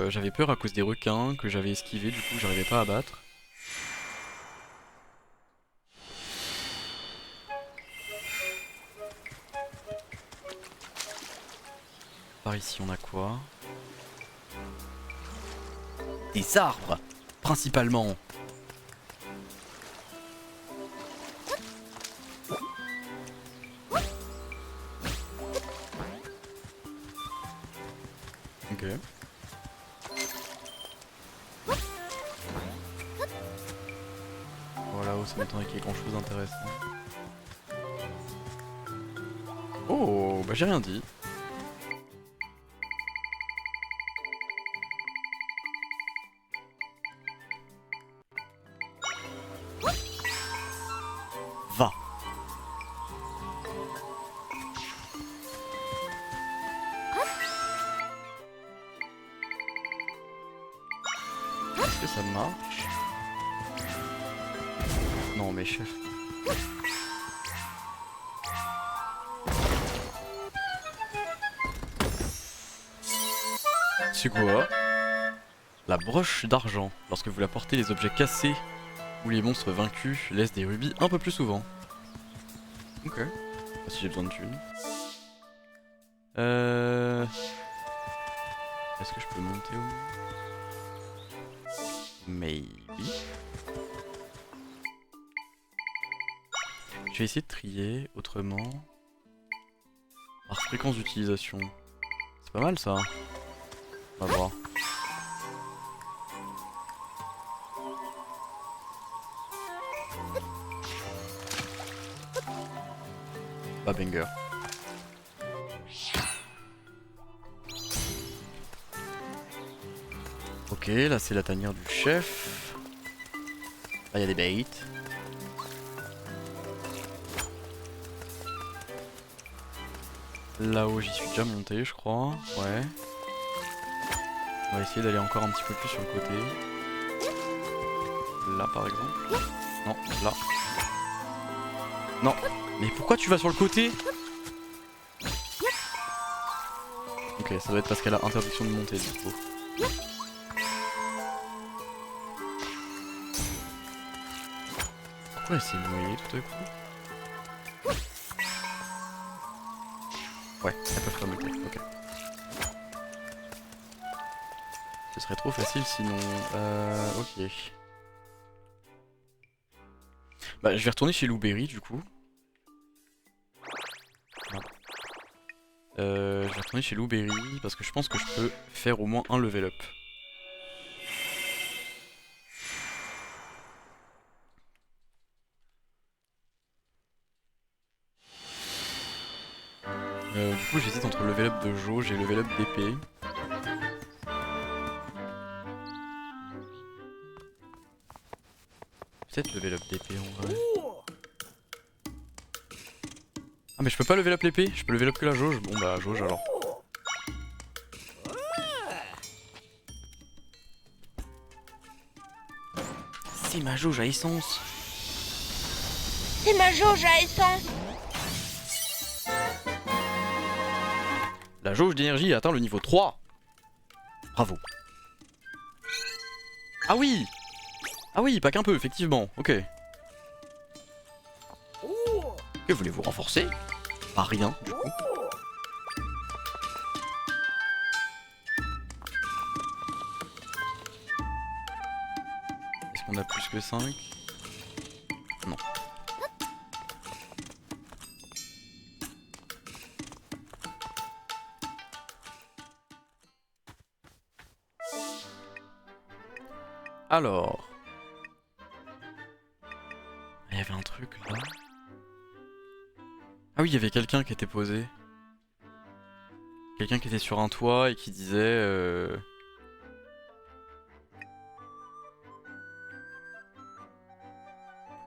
[SPEAKER 1] J'avais peur à cause des requins que j'avais esquivé, du coup j'arrivais pas à battre. Par ici on a quoi? Des arbres, principalement. Ok. Oh là-haut, ça m'étonnerait qu'il y ait grand chose d'intéressant. Oh, bah j'ai rien dit. Va. Est-ce que ça marche? Non mais chef. C'est quoi? La broche d'argent. Lorsque vous la portez, les objets cassés ou les monstres vaincus laissent des rubis un peu plus souvent. Ok. Pas si j'ai besoin de thunes. Est-ce que je peux monter au moins? Maybe. Je vais essayer de trier autrement. Par fréquence d'utilisation. C'est pas mal ça. On va voir. Pas banger. Ok, là c'est la tanière du chef. Là il y a des baits. Là-haut j'y suis déjà monté je crois. Ouais. On va essayer d'aller encore un petit peu plus sur le côté. Là par exemple. Non, là. Non. Mais pourquoi tu vas sur le côté? Ok, ça doit être parce qu'elle a interdiction de monter du coup. Pourquoi elle s'est noyée tout à coup? Ouais, elles peuvent pas monter, ok. Ce serait trop facile sinon. Ok. Bah je vais retourner chez Louberry du coup. Je vais retourner chez Louberry parce que je pense que je peux faire au moins un level up. Du coup j'hésite entre level up de jauge et level up d'épée. Peut-être level up d'épée en vrai. Ah mais je peux pas level up l'épée, je peux level up que la jauge. Bon bah jauge alors. C'est ma jauge à essence.
[SPEAKER 2] C'est ma jauge à essence.
[SPEAKER 1] La jauge d'énergie a atteint le niveau 3. Bravo. Ah oui. Ah oui, pas qu'un peu, effectivement, ok. Que voulez-vous renforcer? Bah rien, du coup. Est-ce qu'on a plus que 5? Non. Alors... Il y avait un truc là. Ah oui, il y avait quelqu'un qui était posé. Quelqu'un qui était sur un toit et qui disait...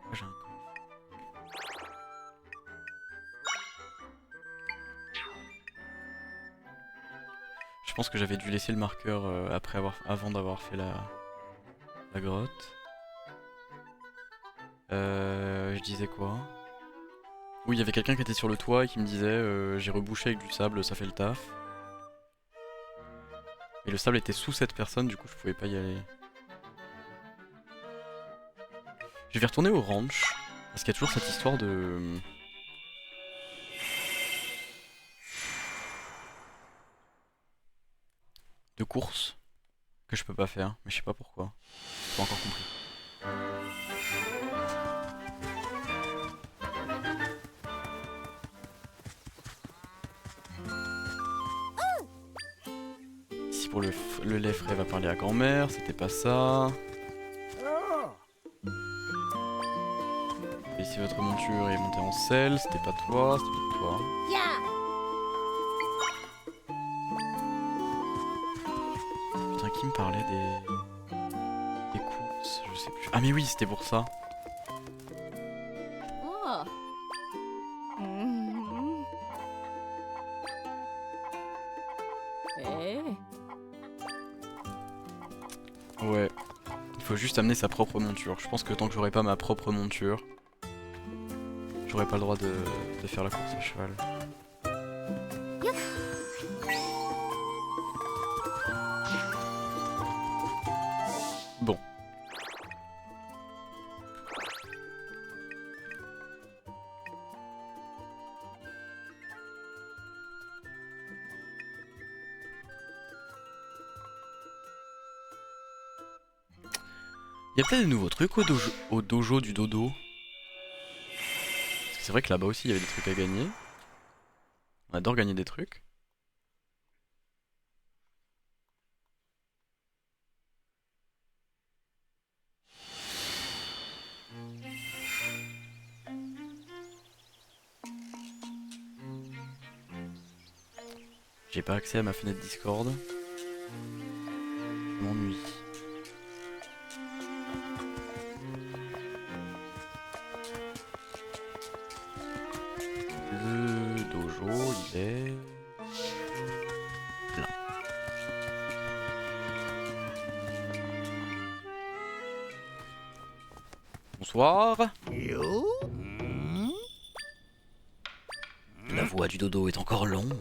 [SPEAKER 1] Pourquoi j'ai un coffre? Je pense que j'avais dû laisser le marqueur avant d'avoir fait la grotte. Je disais quoi? Oui, il y avait quelqu'un qui était sur le toit et qui me disait j'ai rebouché avec du sable, ça fait le taf. Et le sable était sous cette personne, du coup je pouvais pas y aller. Je vais retourner au ranch, parce qu'il y a toujours cette histoire de course que je peux pas faire, mais je sais pas pourquoi. J'ai pas encore compris. Ici pour le lait frais va parler à grand-mère, c'était pas ça. Et ici votre monture est montée en selle, c'était pas toi, c'était pas toi. Putain, qui me parlait des courses? Je sais plus. Ah mais oui, c'était pour ça. Ouais. Il faut juste amener sa propre monture. Je pense que tant que j'aurai pas ma propre monture, j'aurai pas le droit de faire la course à cheval. Bon. Il y a peut-être des nouveaux trucs au dojo du dodo. Parce que c'est vrai que là-bas aussi il y avait des trucs à gagner. On adore gagner des trucs. J'ai pas accès à ma fenêtre Discord. Je m'ennuie. Le dojo, il est plein. Bonsoir. La voix du dodo est encore longue.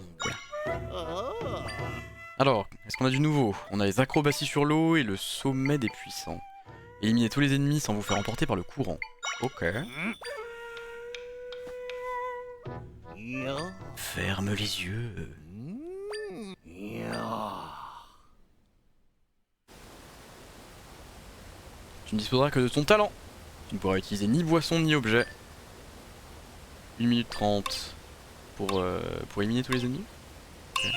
[SPEAKER 1] Alors, est-ce qu'on a du nouveau? On a les acrobaties sur l'eau et le sommet des puissants. Éliminez tous les ennemis sans vous faire emporter par le courant. Ok. Ferme les yeux. Tu ne disposeras que de ton talent. Tu ne pourras utiliser ni boisson ni objet. 1 minute 30 pour éliminer tous les ennemis. Okay.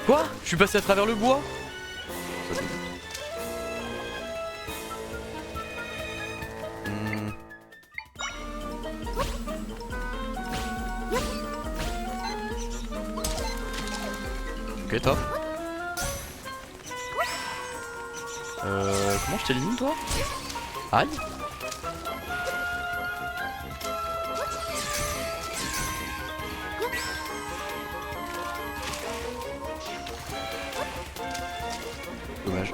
[SPEAKER 1] Quoi? Je suis passé à travers le bois? Ok, top. Comment je t'élimine toi? Aïe. Dommage.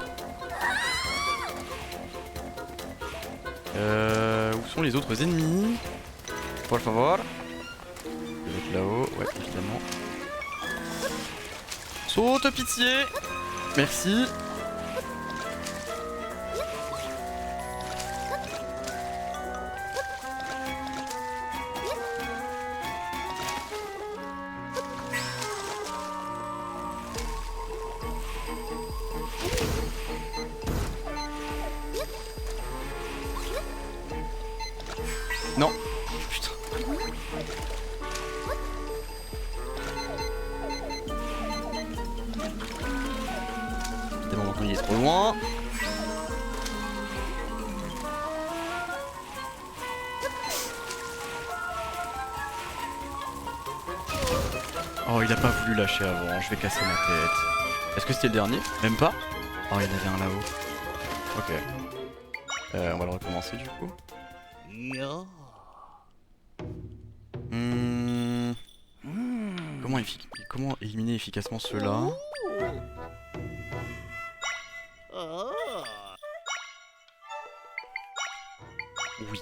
[SPEAKER 1] Où sont les autres ennemis? Por favor. Je vais être là-haut, ouais, évidemment. Saute, pitié. Merci. Non. Putain. Évidemment maintenant il est trop loin. Oh il a pas voulu lâcher avant, je vais casser ma tête. Est-ce que c'était le dernier? Même pas? Oh il y en avait un là-haut. Ok. On va le recommencer du coup. Comment éliminer efficacement ceux-là? Oui.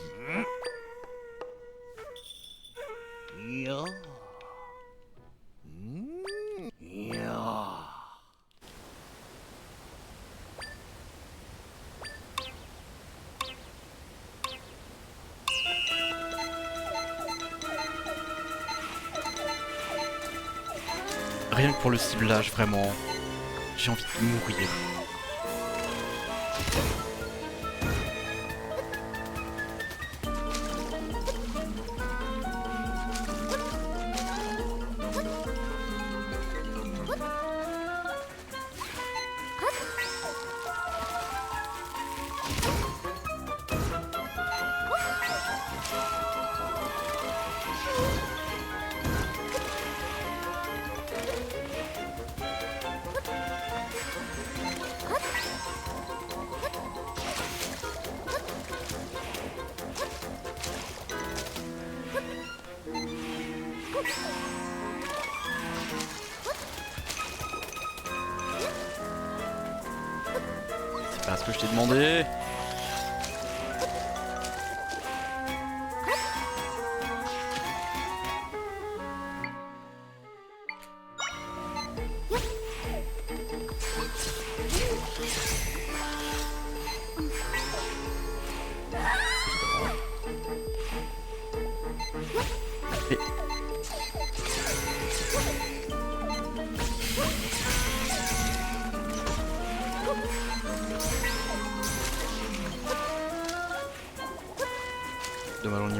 [SPEAKER 1] Rien que pour le ciblage, vraiment. J'ai envie de mourir. C'est pas ce que je t'ai demandé.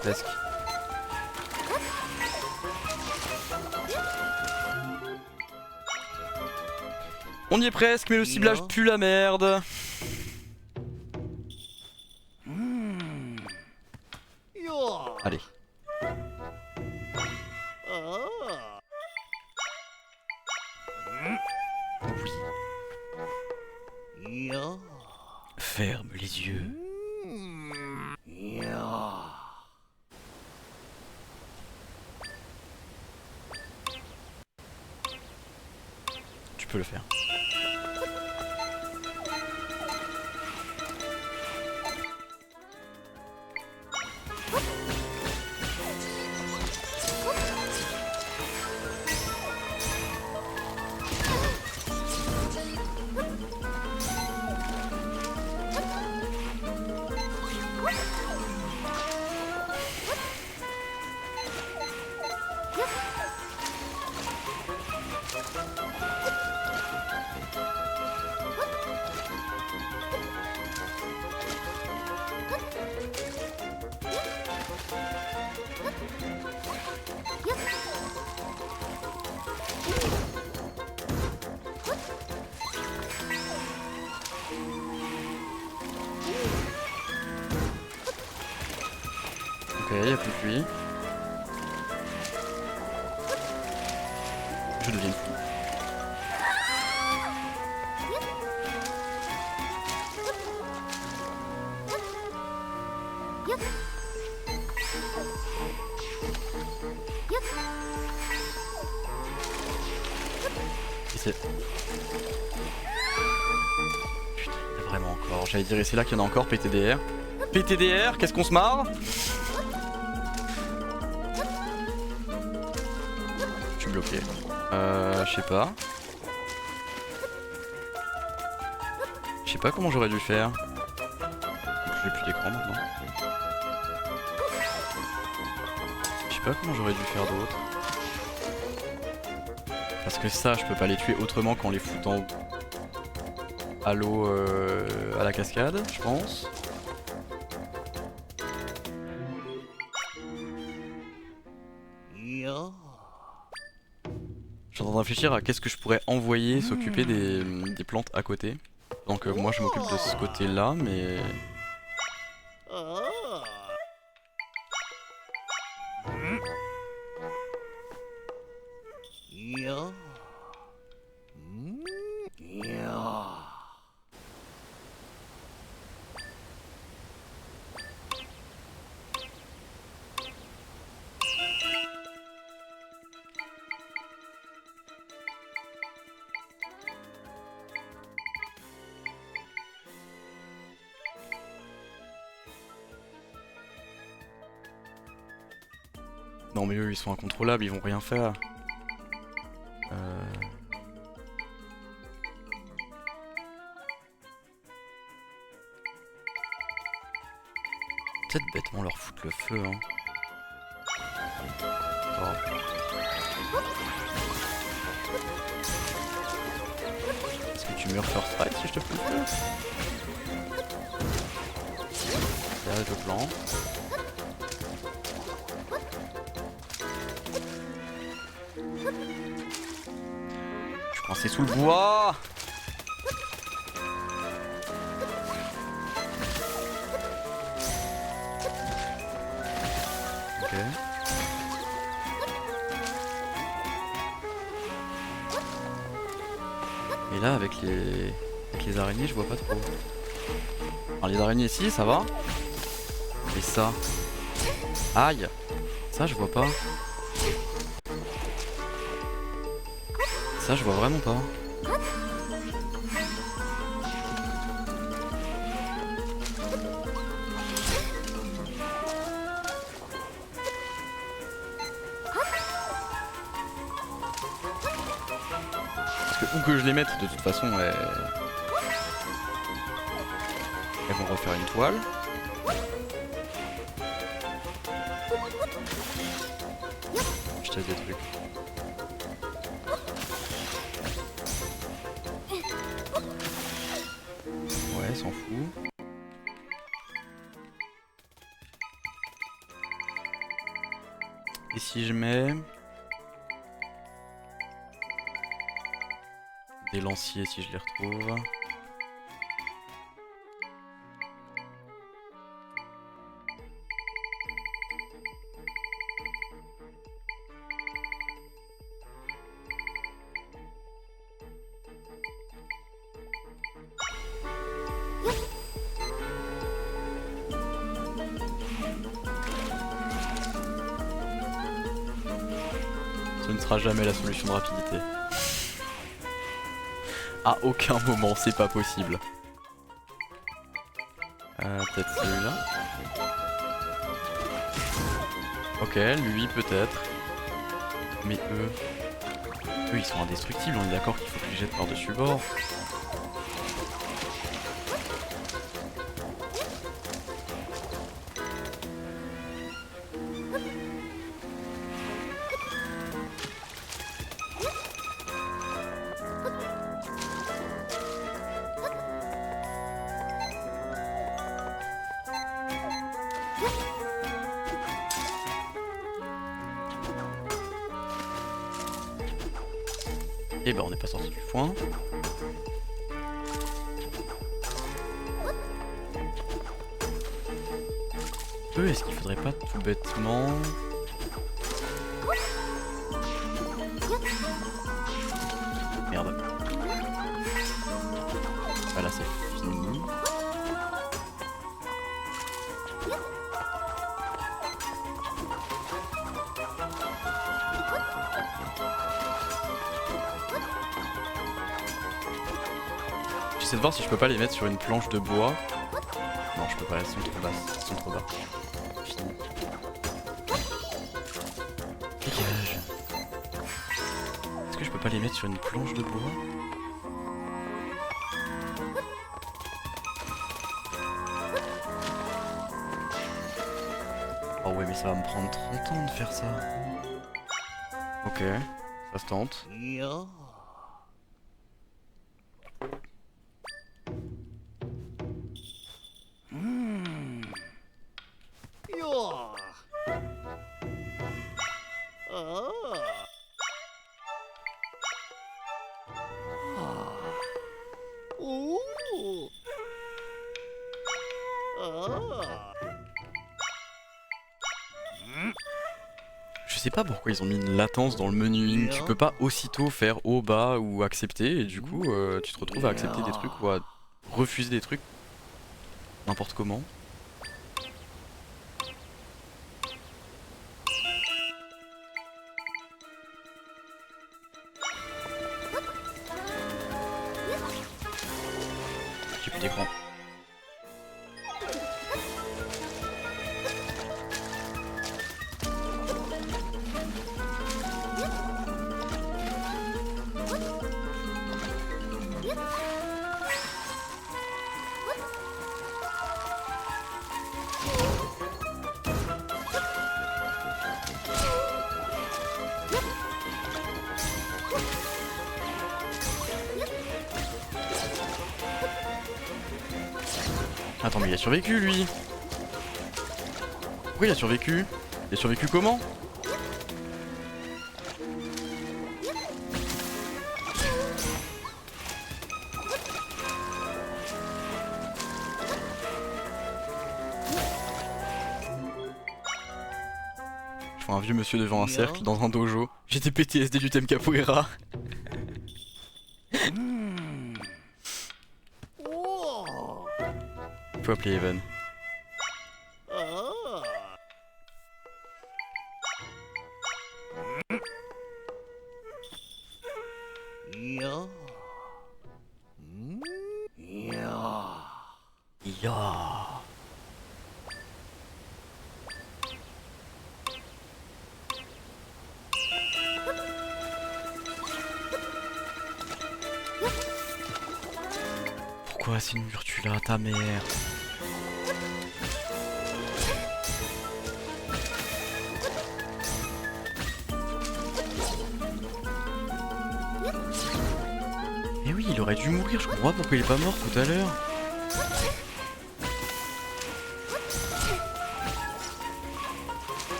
[SPEAKER 1] presque. On y est presque, mais le ciblage pue la merde. Allez. Oui. Ferme les yeux. Tu peux le faire. Ok, y'a plus que lui. Je deviens fou. Et c'est... Putain, il y a vraiment encore. J'allais dire, et c'est là qu'il y en a encore, PTDR. PTDR, qu'est-ce qu'on se marre? Je suis bloqué. Je sais pas. Je sais pas comment j'aurais dû faire. J'ai plus d'écran maintenant. Je sais pas comment j'aurais dû faire d'autre. Parce que ça, je peux pas les tuer autrement qu'en les foutant à l'eau, à la cascade, je pense. Je suis en train de réfléchir à qu'est-ce que je pourrais envoyer s'occuper des plantes à côté. Donc moi je m'occupe de ce côté là, mais... Non mais eux ils sont incontrôlables, ils vont rien faire. Peut-être bêtement leur foutre le feu hein. Oh. Est-ce que tu meurs first fight si je te fous le feu? Derrière le plan. Je pensais sous le bois. Ok. Et là avec les araignées je vois pas trop. Alors les araignées ici ça va. Et ça. Aïe. Ça je vois pas. Ça je vois vraiment pas. Parce que où que je les mette de toute façon elles vont refaire une toile. Je teste des trucs. Ouais, s'en fout. Et si je mets... des lanciers si je les retrouve. Ce ne sera jamais la solution de rapidité. À aucun moment, c'est pas possible. Peut-être celui-là. Ok, lui peut-être. Mais eux... Eux ils sont indestructibles, on est d'accord qu'il faut que je les jette par-dessus le bord. Et bah on n'est pas sorti du foin. Eux, est-ce qu'il faudrait pas tout bêtement... Merde. Voilà, c'est fini. J'essaie de voir si je peux pas les mettre sur une planche de bois. Non, je peux pas, elles sont trop basses, elles sont trop bas. Fini. Dégage. Est-ce que je peux pas les mettre sur une planche de bois? Oh ouais, mais ça va me prendre 30 ans de faire ça. Ok, ça se tente. Je sais pas pourquoi ils ont mis une latence dans le menuing. Tu peux pas aussitôt faire haut, bas ou accepter, et du coup tu te retrouves à accepter des trucs ou à refuser des trucs n'importe comment. J'ai plus d'écran. Attends, mais il a survécu lui. Pourquoi il a survécu? Il a survécu comment? Je vois un vieux monsieur devant un cercle dans un dojo. J'étais PTSD du thème capoeira. Faut appeler Evan. Pourquoi c'est une Murtula, ta mère? Mais oui, il aurait dû mourir, je comprends pas pourquoi il est pas mort tout à l'heure.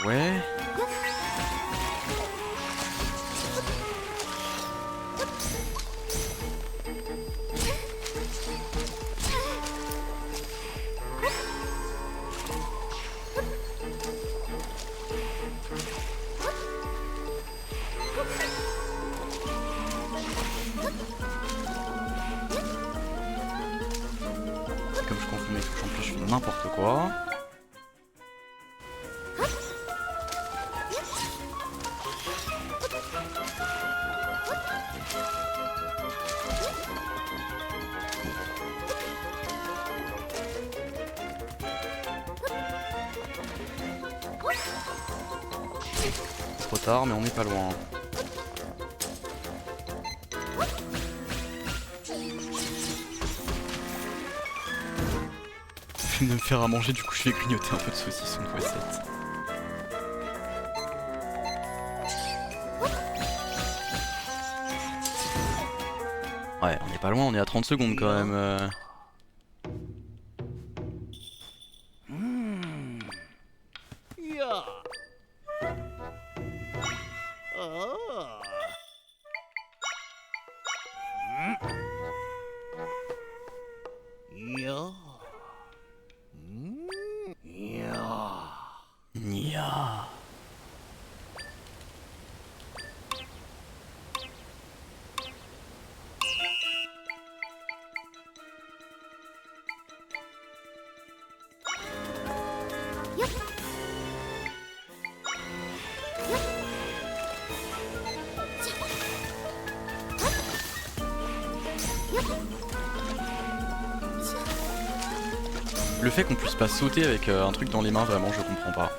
[SPEAKER 1] Ouais. Comme je confonds mes touches en plus, je fais n'importe quoi. Trop tard, mais on n'est pas loin. Je viens de me faire à manger, du coup je vais grignoter un peu de saucisson de recette. Ouais, on n'est pas loin, on est à 30 secondes quand même. Nya. Le fait qu'on puisse pas sauter avec un truc dans les mains, vraiment, je comprends pas.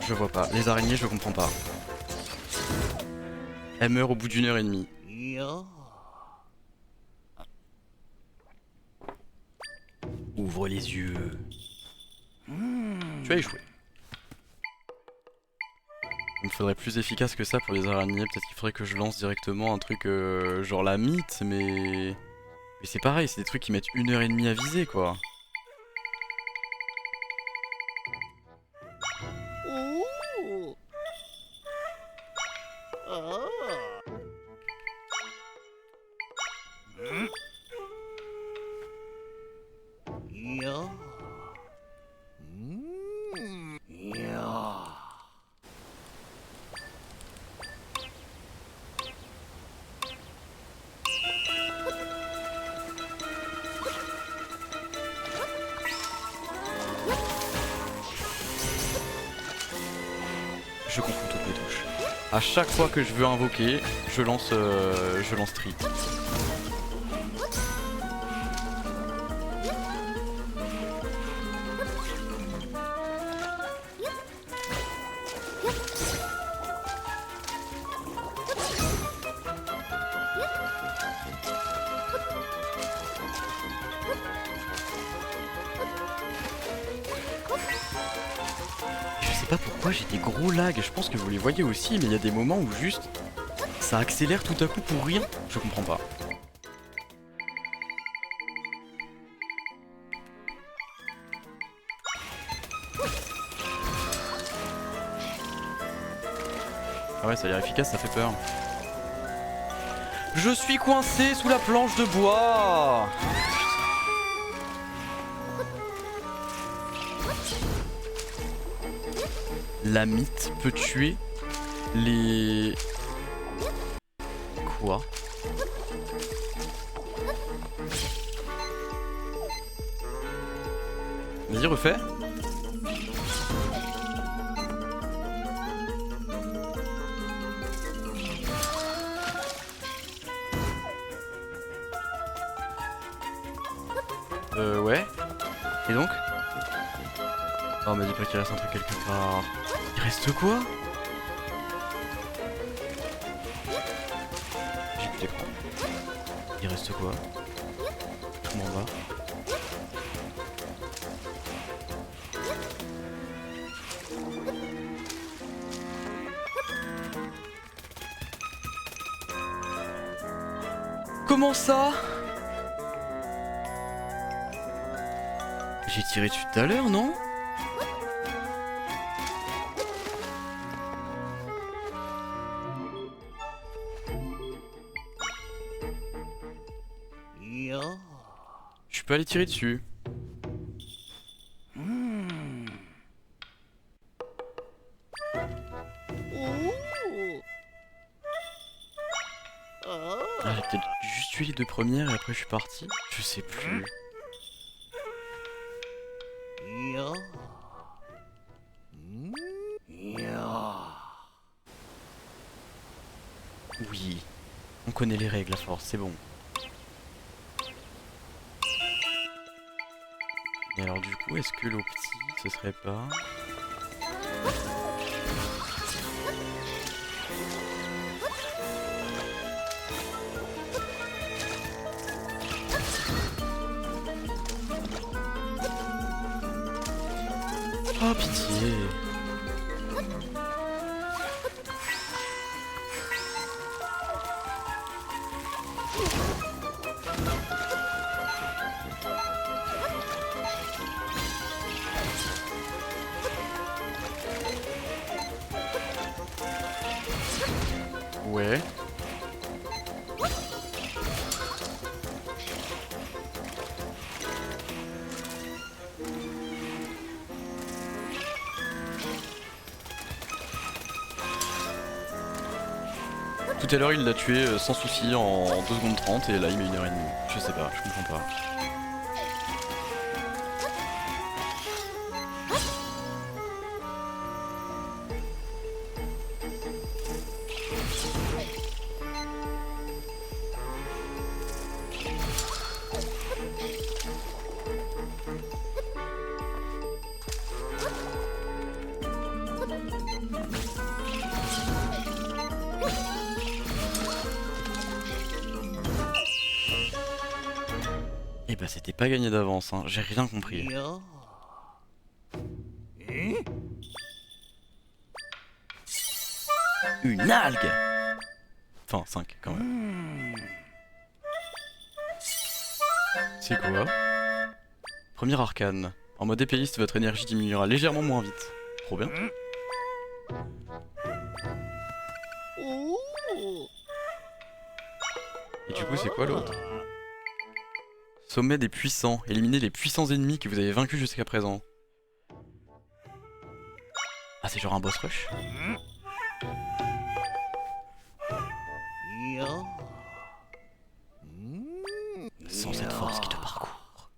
[SPEAKER 1] Je vois pas. Les araignées, je comprends pas. Elle meurt au bout d'une heure et demie. Ouvre les yeux. Tu as échoué. Il me faudrait plus efficace que ça pour les araignées. Peut-être qu'il faudrait que je lance directement un truc genre la mythe, mais... Mais c'est pareil, c'est des trucs qui mettent 1 heure et demie à viser, quoi. Je confonds toutes les touches. À chaque fois que je veux invoquer, je lance Tri. Je sais pas pourquoi fois j'ai des gros lags, je pense que vous les voyez aussi, mais il y a des moments où juste ça accélère tout à coup pour rien. Je comprends pas. Ah ouais, ça a l'air efficace, ça fait peur. Je suis coincé sous la planche de bois. La mythe peut tuer les... Quoi? Vas-y, refais. Ouais. Et donc? Oh, mais dis pas qu'il reste un truc quelque part. Il reste quoi? J'ai plus d'écran. Il reste quoi? Tout m'en va. Comment ça? J'ai tiré dessus tout à l'heure, non? Je peux aller tirer dessus. Ah, j'ai peut-être juste tué les deux premières et après je suis parti. Je sais plus. Oui, on connaît les règles à force, c'est bon. Et alors du coup, est-ce que l'eau petit, ce serait pas... Oh pitié. Ouais. Tout à l'heure il l'a tué sans souci en 2 secondes 30 et là il met 1h30. Je sais pas, je comprends pas. Et bah c'était pas gagné d'avance, hein. J'ai rien compris. Une algue. Enfin 5 quand même. C'est quoi? Premier arcane. En mode épéiste, votre énergie diminuera légèrement moins vite. Trop bien. Et du coup c'est quoi l'autre? Sommet des puissants. Éliminez les puissants ennemis que vous avez vaincus jusqu'à présent. Ah, c'est genre un boss rush? Sans cette force qui te parcourt.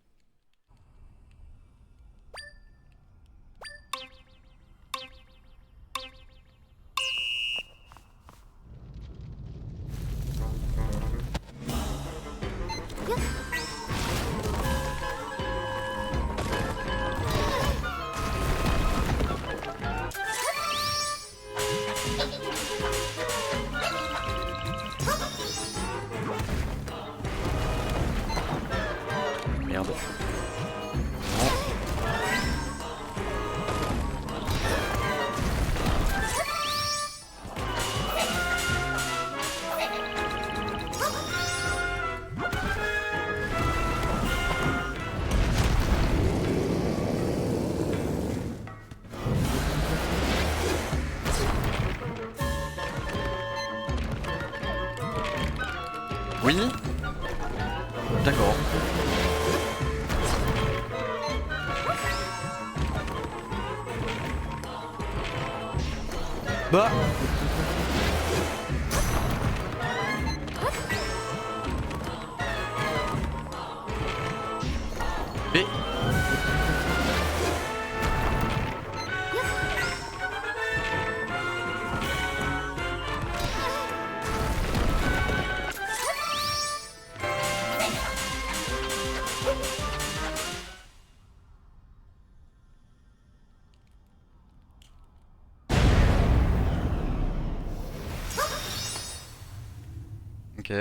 [SPEAKER 1] Oui. D'accord. Bah. Mais. Ok.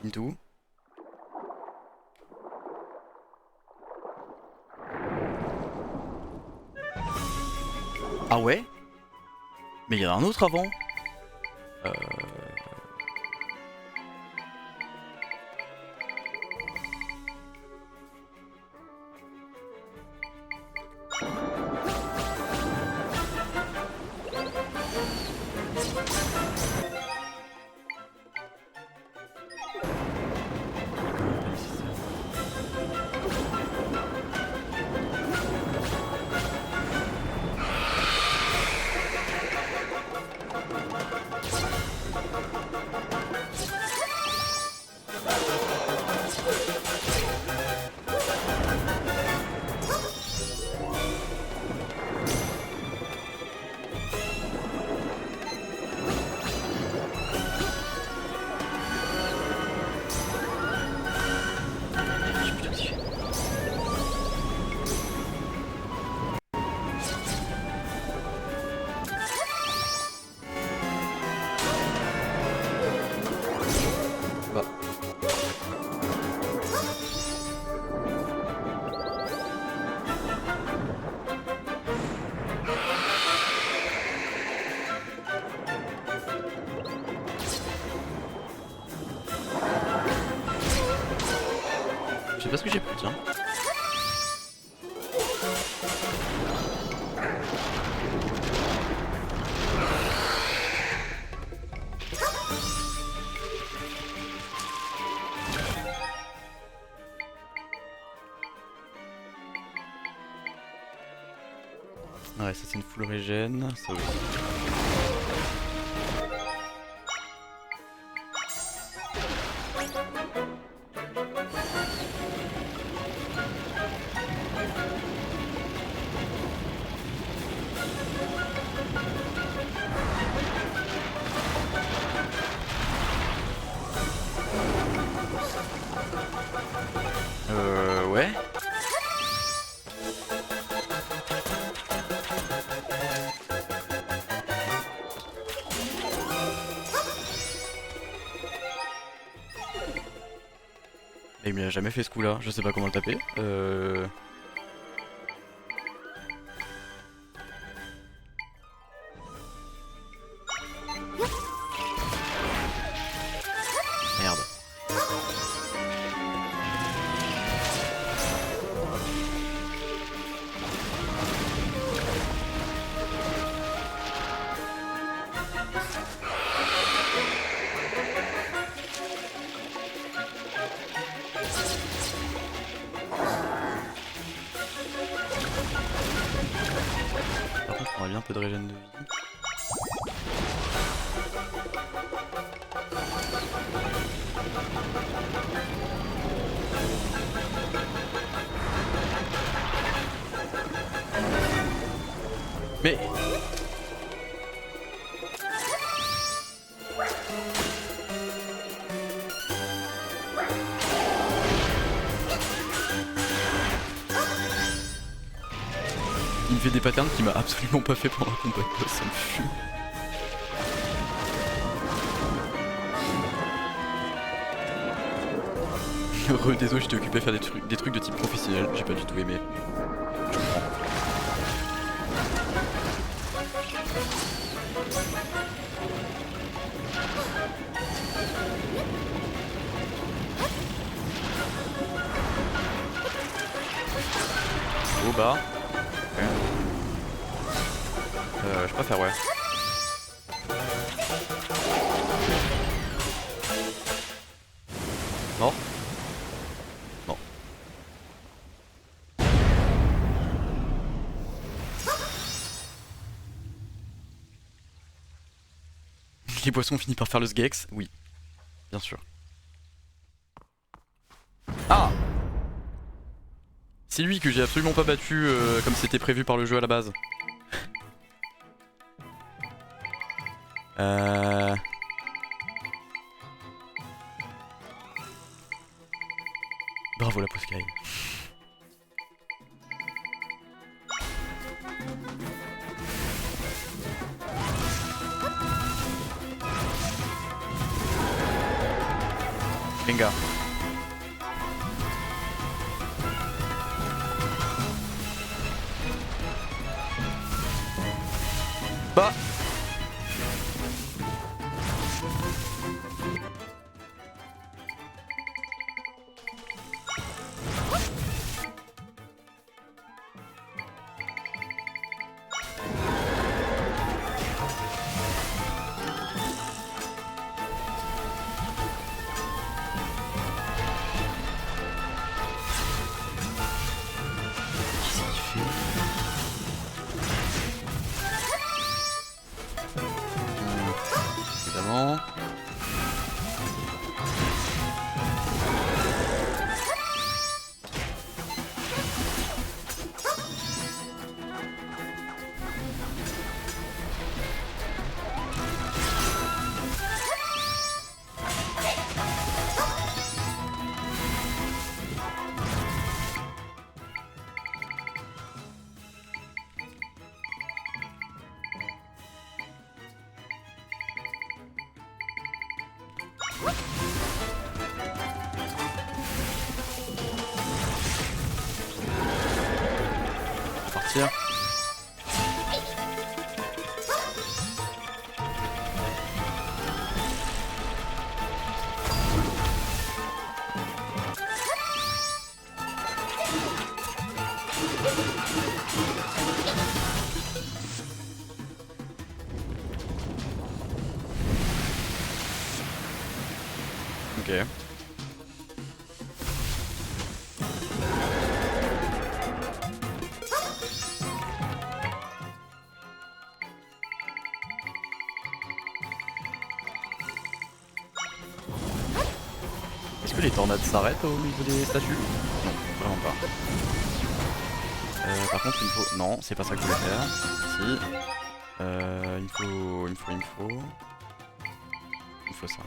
[SPEAKER 1] Into. Ah ouais? Mais il y en a un autre avant. Euh... Bah. Je sais pas ce que j'ai pris, tiens. Ouais, ça c'est une full régène, ça aussi. Ouais. Et il me l'a jamais fait ce coup là, je sais pas comment le taper. Merde. Par contre, on aurait bien un peu de régène de vie. Mais... il me fait des patterns qu'il m'a absolument pas fait pendant un combat de boss, ça me fume. Désolé, j'étais occupé à faire des trucs de type professionnel, j'ai pas du tout aimé. Je comprends. Au bas. Okay. Je préfère, ouais. Mort. Non. Les poissons finissent par faire le Sgex? Oui, bien sûr. Ah! C'est lui que j'ai absolument pas battu comme c'était prévu par le jeu à la base. Bravo la Poscaille. Venga. Bah. Évidemment. Partir. Ok. Est-ce que les tornades s'arrêtent au niveau des statues? Non, vraiment pas. Par contre il me faut... Non, c'est pas ça que je voulais faire. Si. Il me faut... Il me faut ça.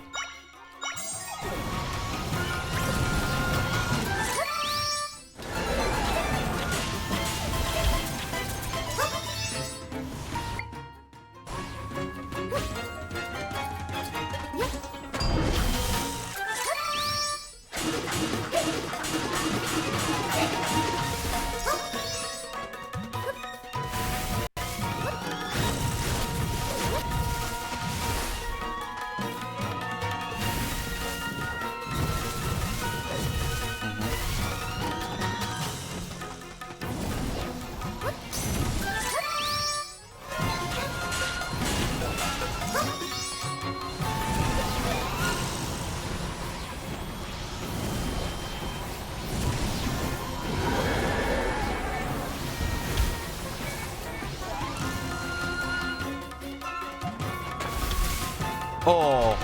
[SPEAKER 1] Oh!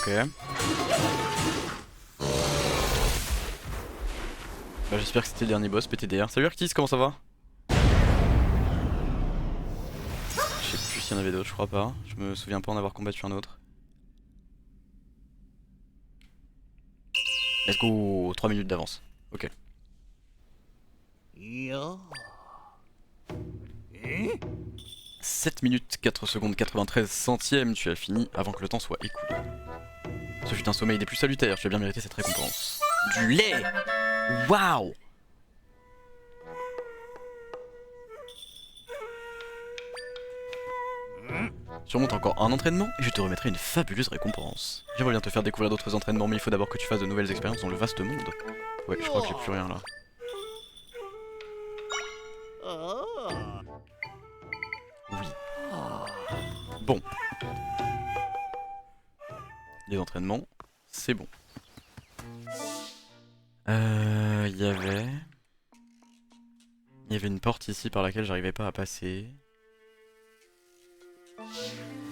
[SPEAKER 1] Ok. Bah, j'espère que c'était le dernier boss PTDR. Salut Arctis, comment ça va? Je sais plus si s'il y en avait d'autres, je crois pas. Je me souviens pas en avoir combattu un autre. Let's go, 3 minutes d'avance. Ok. 7 minutes 4 secondes 93 centièmes, tu as fini avant que le temps soit écoulé. Ce fut un sommeil des plus salutaires, tu as bien mérité cette récompense. Du lait. Waouh. Surmonte encore un entraînement et je te remettrai une fabuleuse récompense. J'aimerais bien te faire découvrir d'autres entraînements, mais il faut d'abord que tu fasses de nouvelles expériences dans le vaste monde. Ouais, je crois que j'ai plus rien là. Oui. Bon. Les entraînements, c'est bon. Il y avait une porte ici par laquelle j'arrivais pas à passer.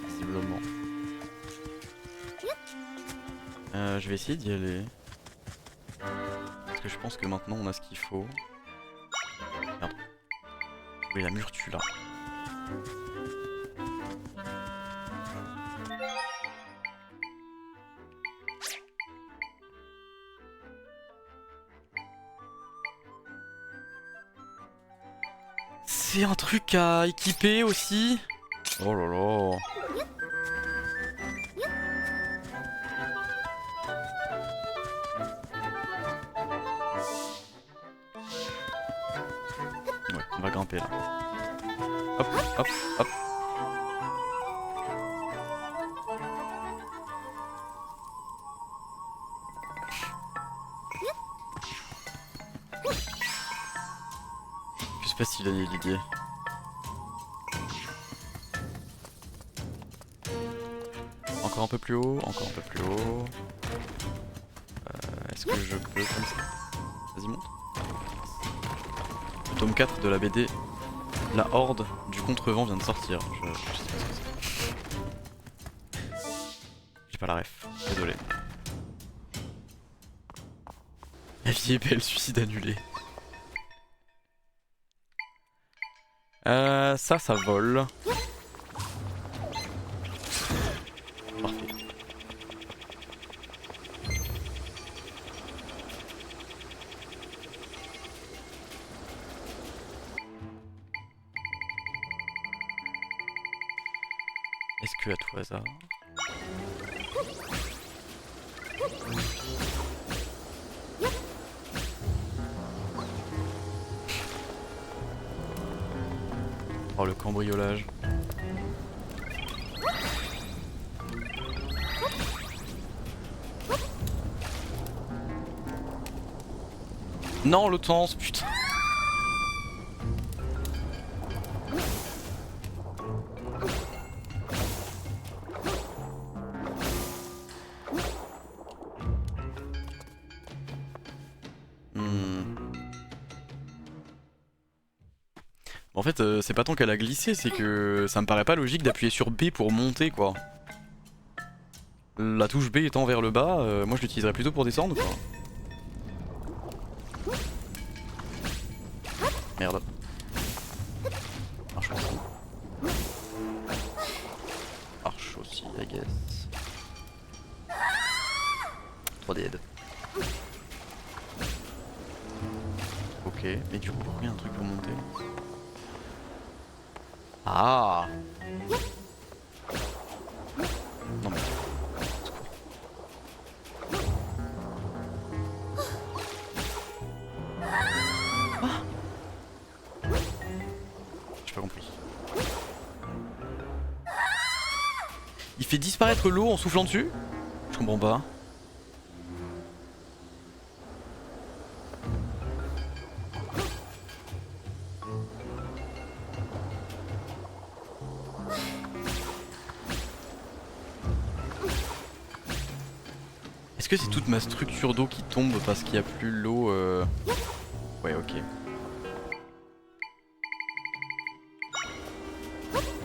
[SPEAKER 1] Visiblement. Je vais essayer d'y aller. Parce que je pense que maintenant on a ce qu'il faut. Merde. Oui, la murtue là. C'est un truc à équiper aussi. Oh là là. Ouais, on va grimper là. Hop, hop, hop. Je sais pas s'il a l'idée. Encore un peu plus haut, encore un peu plus haut. Est-ce que je peux comme ça? Vas-y, monte. Le tome 4 de la BD, La Horde du Contrevent vient de sortir. Je sais pas ce que c'est. J'ai pas la ref, désolé. La vie est belle, suicide annulé. Ça vole. Parfait. Est-ce que à tout hasard... Oh, le cambriolage. Non, l'autre sens, putain. En fait, c'est pas tant qu'elle a glissé, c'est que ça me paraît pas logique d'appuyer sur B pour monter, quoi. La touche B étant vers le bas, moi je l'utiliserais plutôt pour descendre, quoi. Merde. Marche aussi. Marche aussi, I guess. 3D aide. Ok, mais du coup, pourquoi il y a un truc pour monter? Ah! Non mais... Ah! J'ai pas compris. Il fait disparaître l'eau en soufflant dessus? Je comprends pas. Est-ce que c'est toute ma structure d'eau qui tombe parce qu'il n'y a plus l'eau Ouais, ok.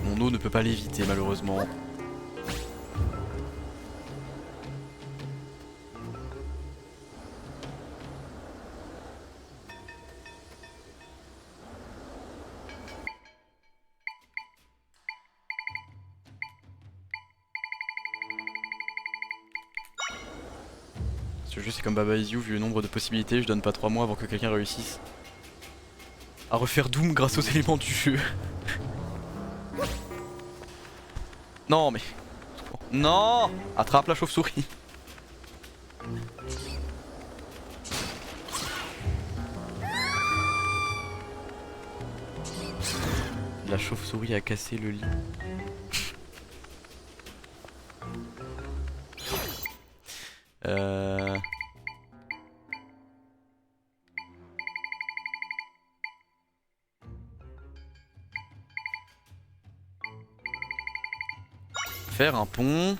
[SPEAKER 1] Mon eau ne peut pas l'éviter malheureusement. Ce jeu c'est comme Baba Is You, vu le nombre de possibilités, je donne pas 3 mois avant que quelqu'un réussisse à refaire Doom grâce aux éléments du jeu. Non mais... Non. Attrape la chauve-souris. La chauve-souris a cassé le lit. Faire un pont.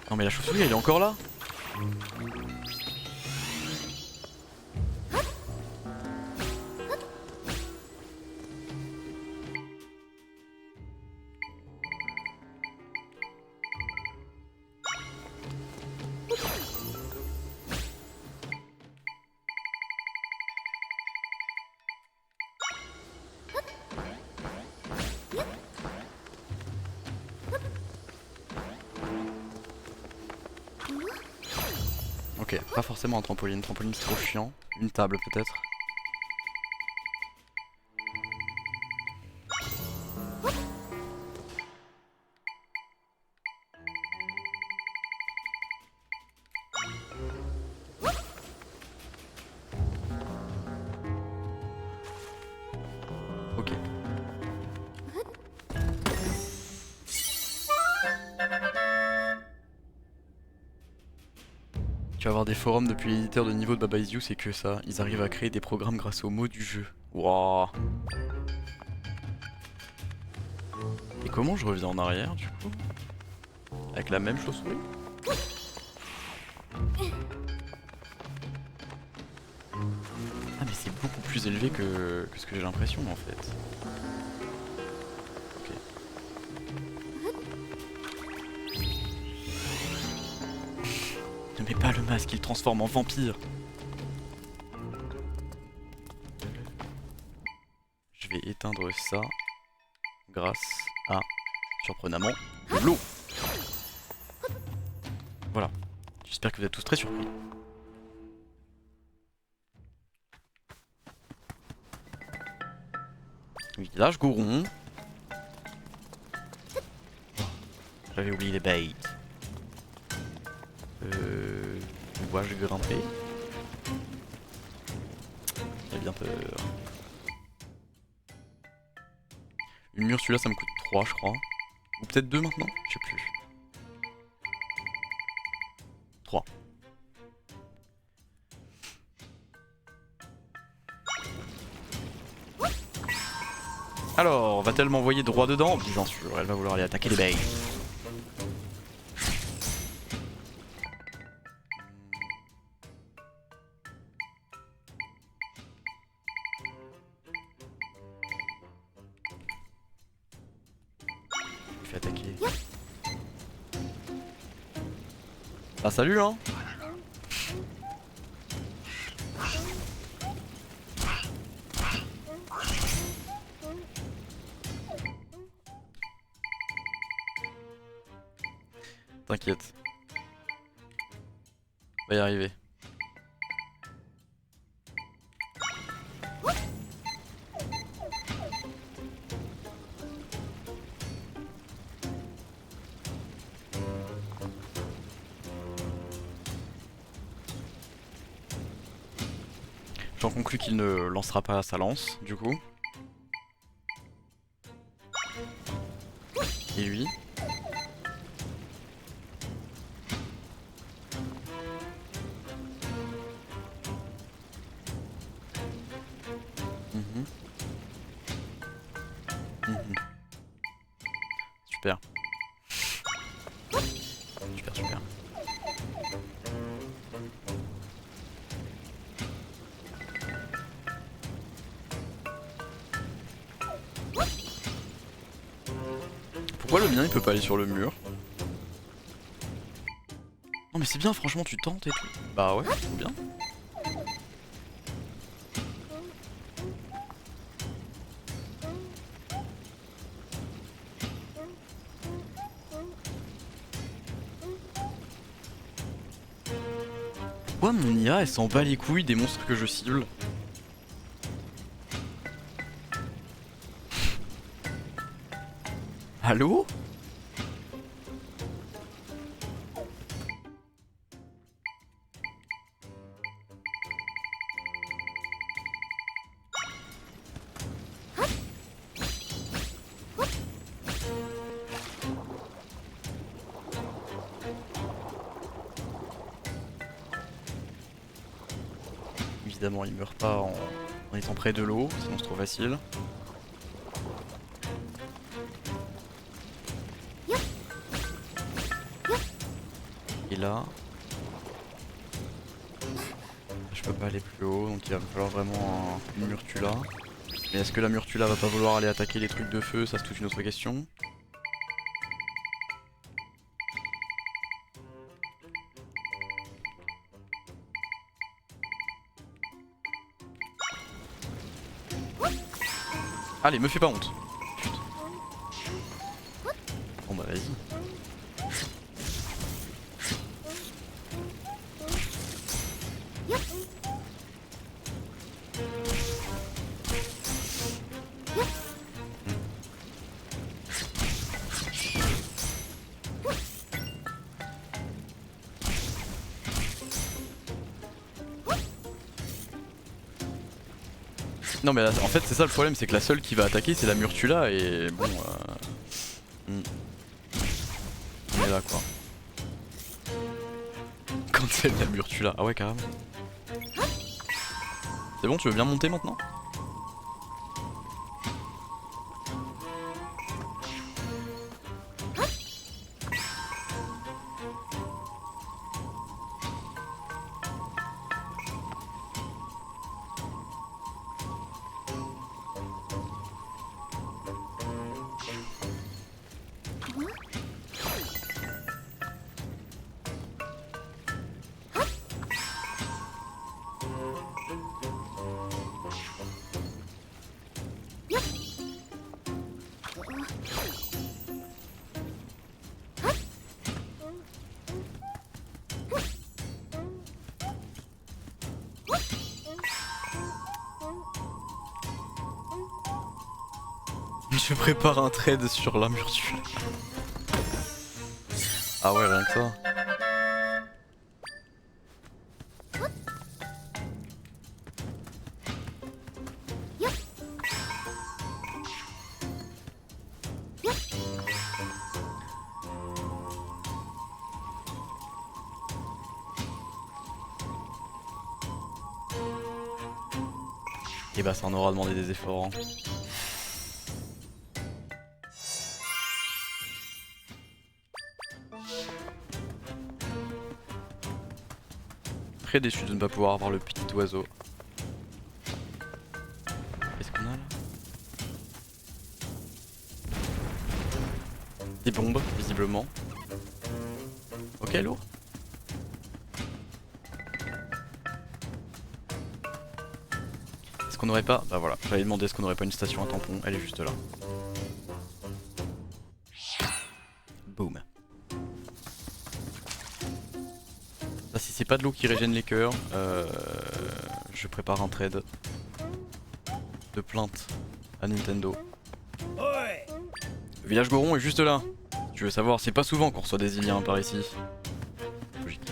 [SPEAKER 1] Non mais la chauve-souris elle est encore là. Ok, pas forcément un trampoline. Trampoline c'est trop chiant. Une table peut-être. Ok. Tu vas avoir des forums depuis l'éditeur de niveau de Baba Is You, c'est que ça. Ils arrivent à créer des programmes grâce aux mots du jeu. Wouah. Et comment je reviens en arrière du coup? Avec la même chauve-souris? Ah mais c'est beaucoup plus élevé que ce que j'ai l'impression en fait. Ok. Ne mets pas le masque, il transforme en vampire. Je vais éteindre ça grâce à, surprenamment, de l'eau. Voilà. J'espère que vous êtes tous très surpris. Village Goron. J'avais oublié les baits. Dois-je grimper? J'ai bien peur. Une mur, celui-là ça me coûte 3 je crois. Ou peut-être 2 maintenant? Je sais plus. 3. Alors, va-t-elle m'envoyer droit dedans? Bien sûr, elle va vouloir aller attaquer les bails. Je vais attaquer. Ah salut hein. T'inquiète. On va y arriver. J'en conclus qu'il ne lancera pas sa lance, du coup. Et lui. Super. Super, super. Pourquoi le mien il peut pas aller sur le mur? Non mais c'est bien, franchement tu tentes et tout. Bah ouais, c'est bien. Pourquoi mon IA elle s'en bat les couilles des monstres que je cible? Allô? Évidemment, il meurt pas en étant près de l'eau, sinon c'est trop facile. Et là, je peux pas aller plus haut, donc il va me falloir vraiment une Myrtula. Mais est-ce que la Myrtula va pas vouloir aller attaquer les trucs de feu? Ça c'est toute une autre question. Allez, me fais pas honte. Putain. Bon bah vas-y. Non mais là, en fait c'est ça le problème, c'est que la seule qui va attaquer c'est la Myrtula et bon on est là quoi. Quand c'est la Myrtula, ah ouais carrément. C'est bon, tu veux bien monter maintenant? Je prépare un trade sur la Myrtula. Ah ouais, rien que ça. Et bah ça en aura demandé des efforts. Hein. Très déçu de ne pas pouvoir avoir le petit oiseau. Qu'est-ce qu'on a là? Des bombes, visiblement. Ok, lourd. Est-ce qu'on aurait pas... Bah voilà, j'allais demander est-ce qu'on aurait pas une station à tampon, elle est juste là. Boum. Ça, si c'est pas de l'eau qui régène les cœurs, je prépare un trade de plainte à Nintendo. Le village Goron est juste là. Tu veux savoir, c'est pas souvent qu'on reçoit des Iliens par ici. Logique.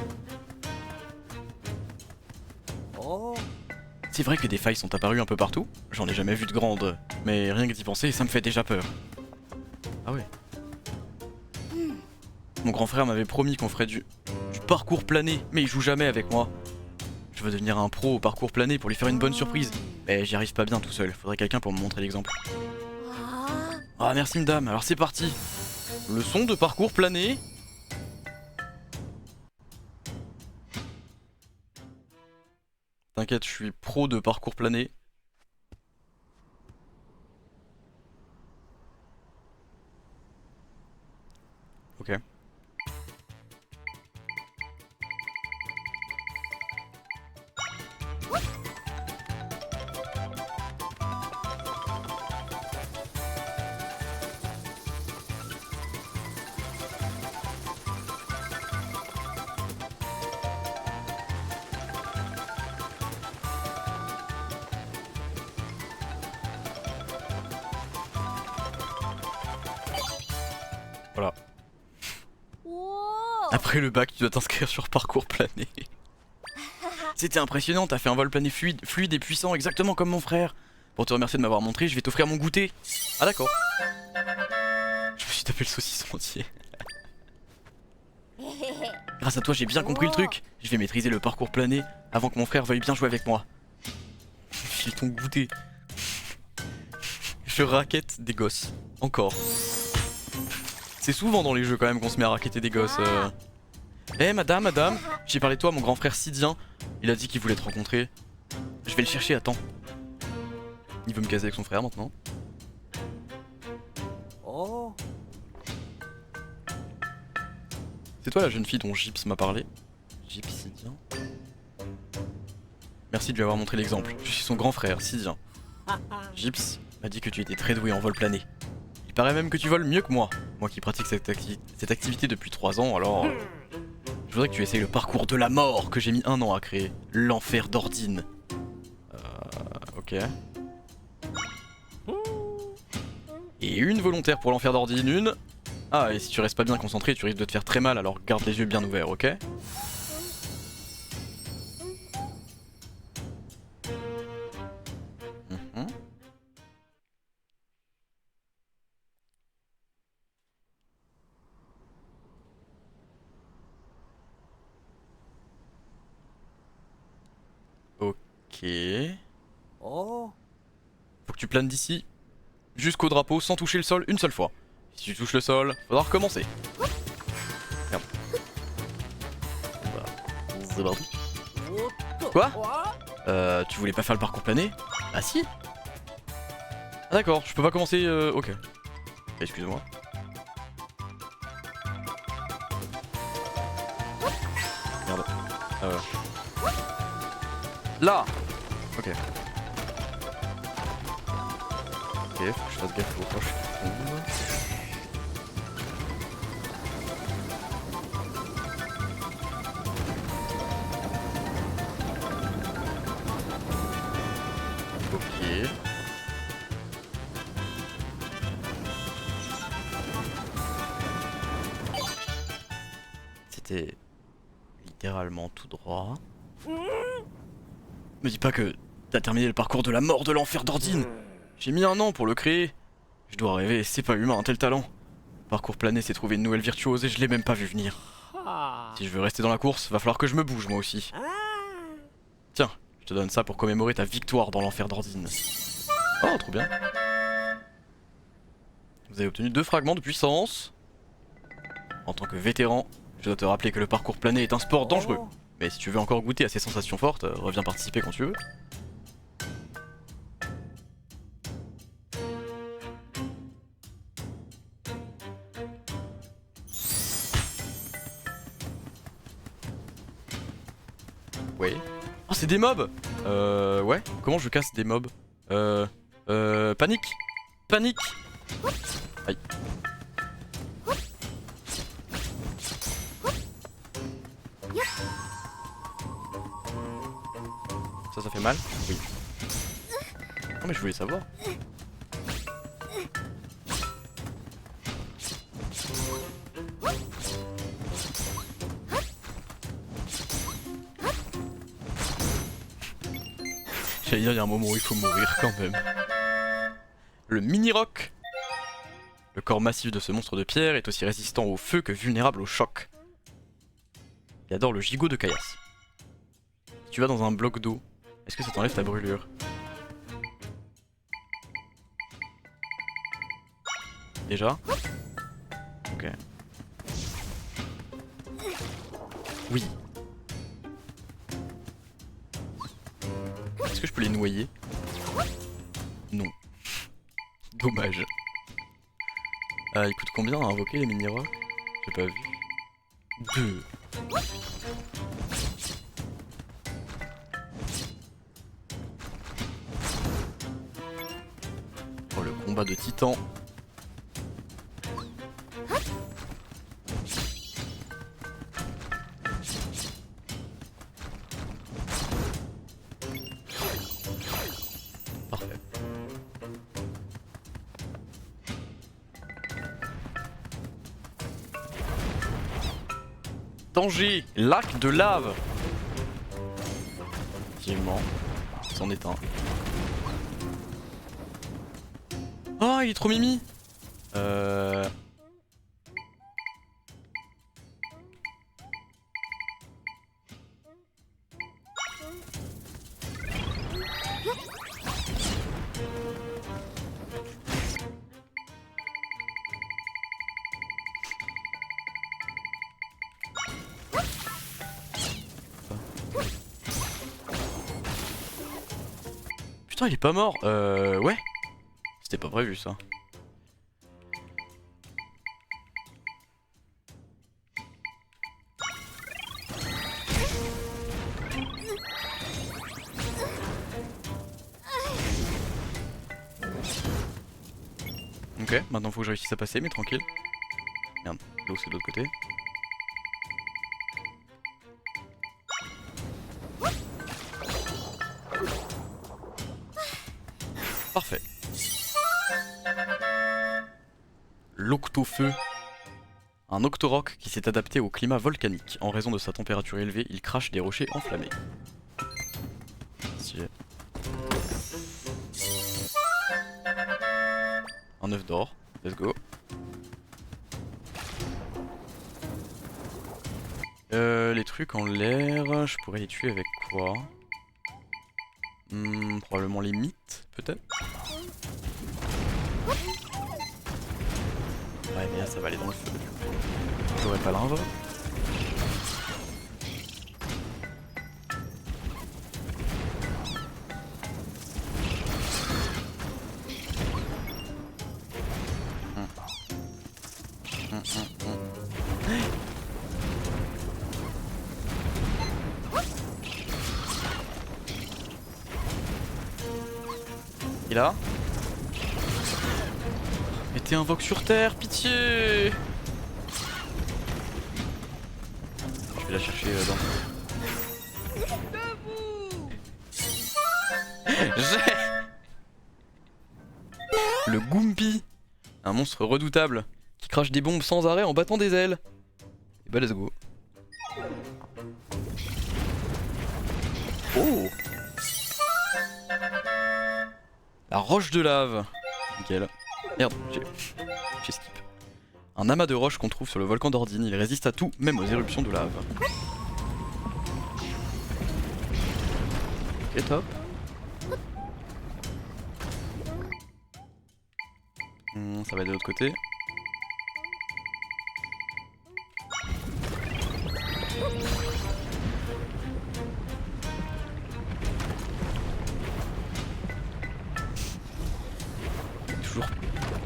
[SPEAKER 1] Oh. C'est vrai que des failles sont apparues un peu partout. J'en ai jamais vu de grandes, mais rien que d'y penser, ça me fait déjà peur. Ah ouais. Mon grand frère m'avait promis qu'on ferait du parcours plané, mais il joue jamais avec moi. Je veux devenir un pro au parcours plané pour lui faire une bonne surprise. Mais j'y arrive pas bien tout seul, faudrait quelqu'un pour me montrer l'exemple. Ah merci madame, alors c'est parti. Leçon de parcours plané. T'inquiète, je suis pro de parcours plané. Ok. Voilà.
[SPEAKER 2] Wow.
[SPEAKER 1] Après le bac, tu dois t'inscrire sur parcours plané. C'était impressionnant, t'as fait un vol plané fluide et puissant, exactement comme mon frère. Pour te remercier de m'avoir montré, je vais t'offrir mon goûter. Ah d'accord. Je me suis tapé le saucisson entier. Grâce à toi, j'ai bien compris le truc. Je vais maîtriser le parcours plané avant que mon frère veuille bien jouer avec moi. File ton goûter. Je raquette des gosses. Encore. C'est souvent dans les jeux quand même qu'on se met à raqueter des gosses. Eh madame, j'ai parlé de toi à mon grand frère Sidien. Il a dit qu'il voulait te rencontrer. Je vais le chercher, attends. Il veut me caser avec son frère maintenant.
[SPEAKER 3] Oh.
[SPEAKER 1] C'est toi la jeune fille dont Gips m'a parlé? Gips Sidien. Merci de lui avoir montré l'exemple. Je suis son grand frère, Sidien. Gips m'a dit que tu étais très doué en vol plané. Il paraît même que tu voles mieux que moi. Moi qui pratique cette activité depuis 3 ans, alors... je voudrais que tu essayes le parcours de la mort que j'ai mis 1 an à créer. L'enfer d'Ordine. Ok. Et une volontaire pour l'enfer d'Ordine, une... Ah, et si tu restes pas bien concentré, tu risques de te faire très mal, alors garde les yeux bien ouverts, ok? Mhm. Ok...
[SPEAKER 3] Oh.
[SPEAKER 1] Faut que tu planes d'ici jusqu'au drapeau sans toucher le sol une seule fois. Si tu touches le sol, faudra recommencer. Merde. Voilà. C'est parti. Quoi? Tu voulais pas faire le parcours plané? Ah si. Ah d'accord, je peux pas commencer... Ok. Excuse-moi. Merde. Là. Ok. Ok, faut que je fasse gaffe aux roches qui tombent. Ok. C'était littéralement tout droit. Me dis pas que t'as terminé le parcours de la mort de l'enfer d'Ordine. J'ai mis 1 an pour le créer. Je dois rêver, c'est pas humain un tel talent. Parcours plané s'est trouvé une nouvelle virtuose et je l'ai même pas vu venir. Si je veux rester dans la course, va falloir que je me bouge moi aussi. Tiens, je te donne ça pour commémorer ta victoire dans l'enfer d'Ordine. Oh, trop bien. Vous avez obtenu 2 fragments de puissance. En tant que vétéran, je dois te rappeler que le parcours plané est un sport dangereux. Mais si tu veux encore goûter à ces sensations fortes, reviens participer quand tu veux. Ouais. Oh, c'est des mobs! Ouais. Comment je casse des mobs? Panique! Panique! Aïe. Ça fait mal? Oui. Oh, mais je voulais savoir. J'allais dire, il y a un moment où il faut mourir quand même. Le mini-roc. Le corps massif de ce monstre de pierre est aussi résistant au feu que vulnérable au choc. Il adore le gigot de caillasse. Si tu vas dans un bloc d'eau, est-ce que ça t'enlève ta brûlure? Déjà? Ok. Oui. Est-ce que je peux les noyer? Non. Dommage. Il coûte combien à invoquer les mini-rocs? J'ai pas vu. 2. Oh, le combat de titan. Parfait. Danger, lac de lave. Effectivement, c'en est un. Oh, il est trop mimi. Putain, il est pas mort. Ouais. C'était pas prévu ça. Ok, maintenant faut que je réussisse à passer, mais tranquille. Merde, l'eau c'est de l'autre côté. Parfait. L'octofeu. Un octorock qui s'est adapté au climat volcanique. En raison de sa température élevée, il crache des rochers enflammés. Stylé. Un œuf d'or. Let's go. Les trucs en l'air, je pourrais les tuer avec quoi? Probablement les mythes, peut-être. Ouais, mais là ça va aller dans le feu. J'aurais pas l'invent. Et là? Mettez un Vogue sur terre, pitié! Je vais la chercher dans... J'ai le Goompy, un monstre redoutable qui crache des bombes sans arrêt en battant des ailes. Et bah let's go. Oh! La roche de lave. Nickel. Merde, j'ai skip. Un amas de roches qu'on trouve sur le volcan d'Ordine. Il résiste à tout, même aux éruptions de lave. Ok, top. Ça va être de l'autre côté.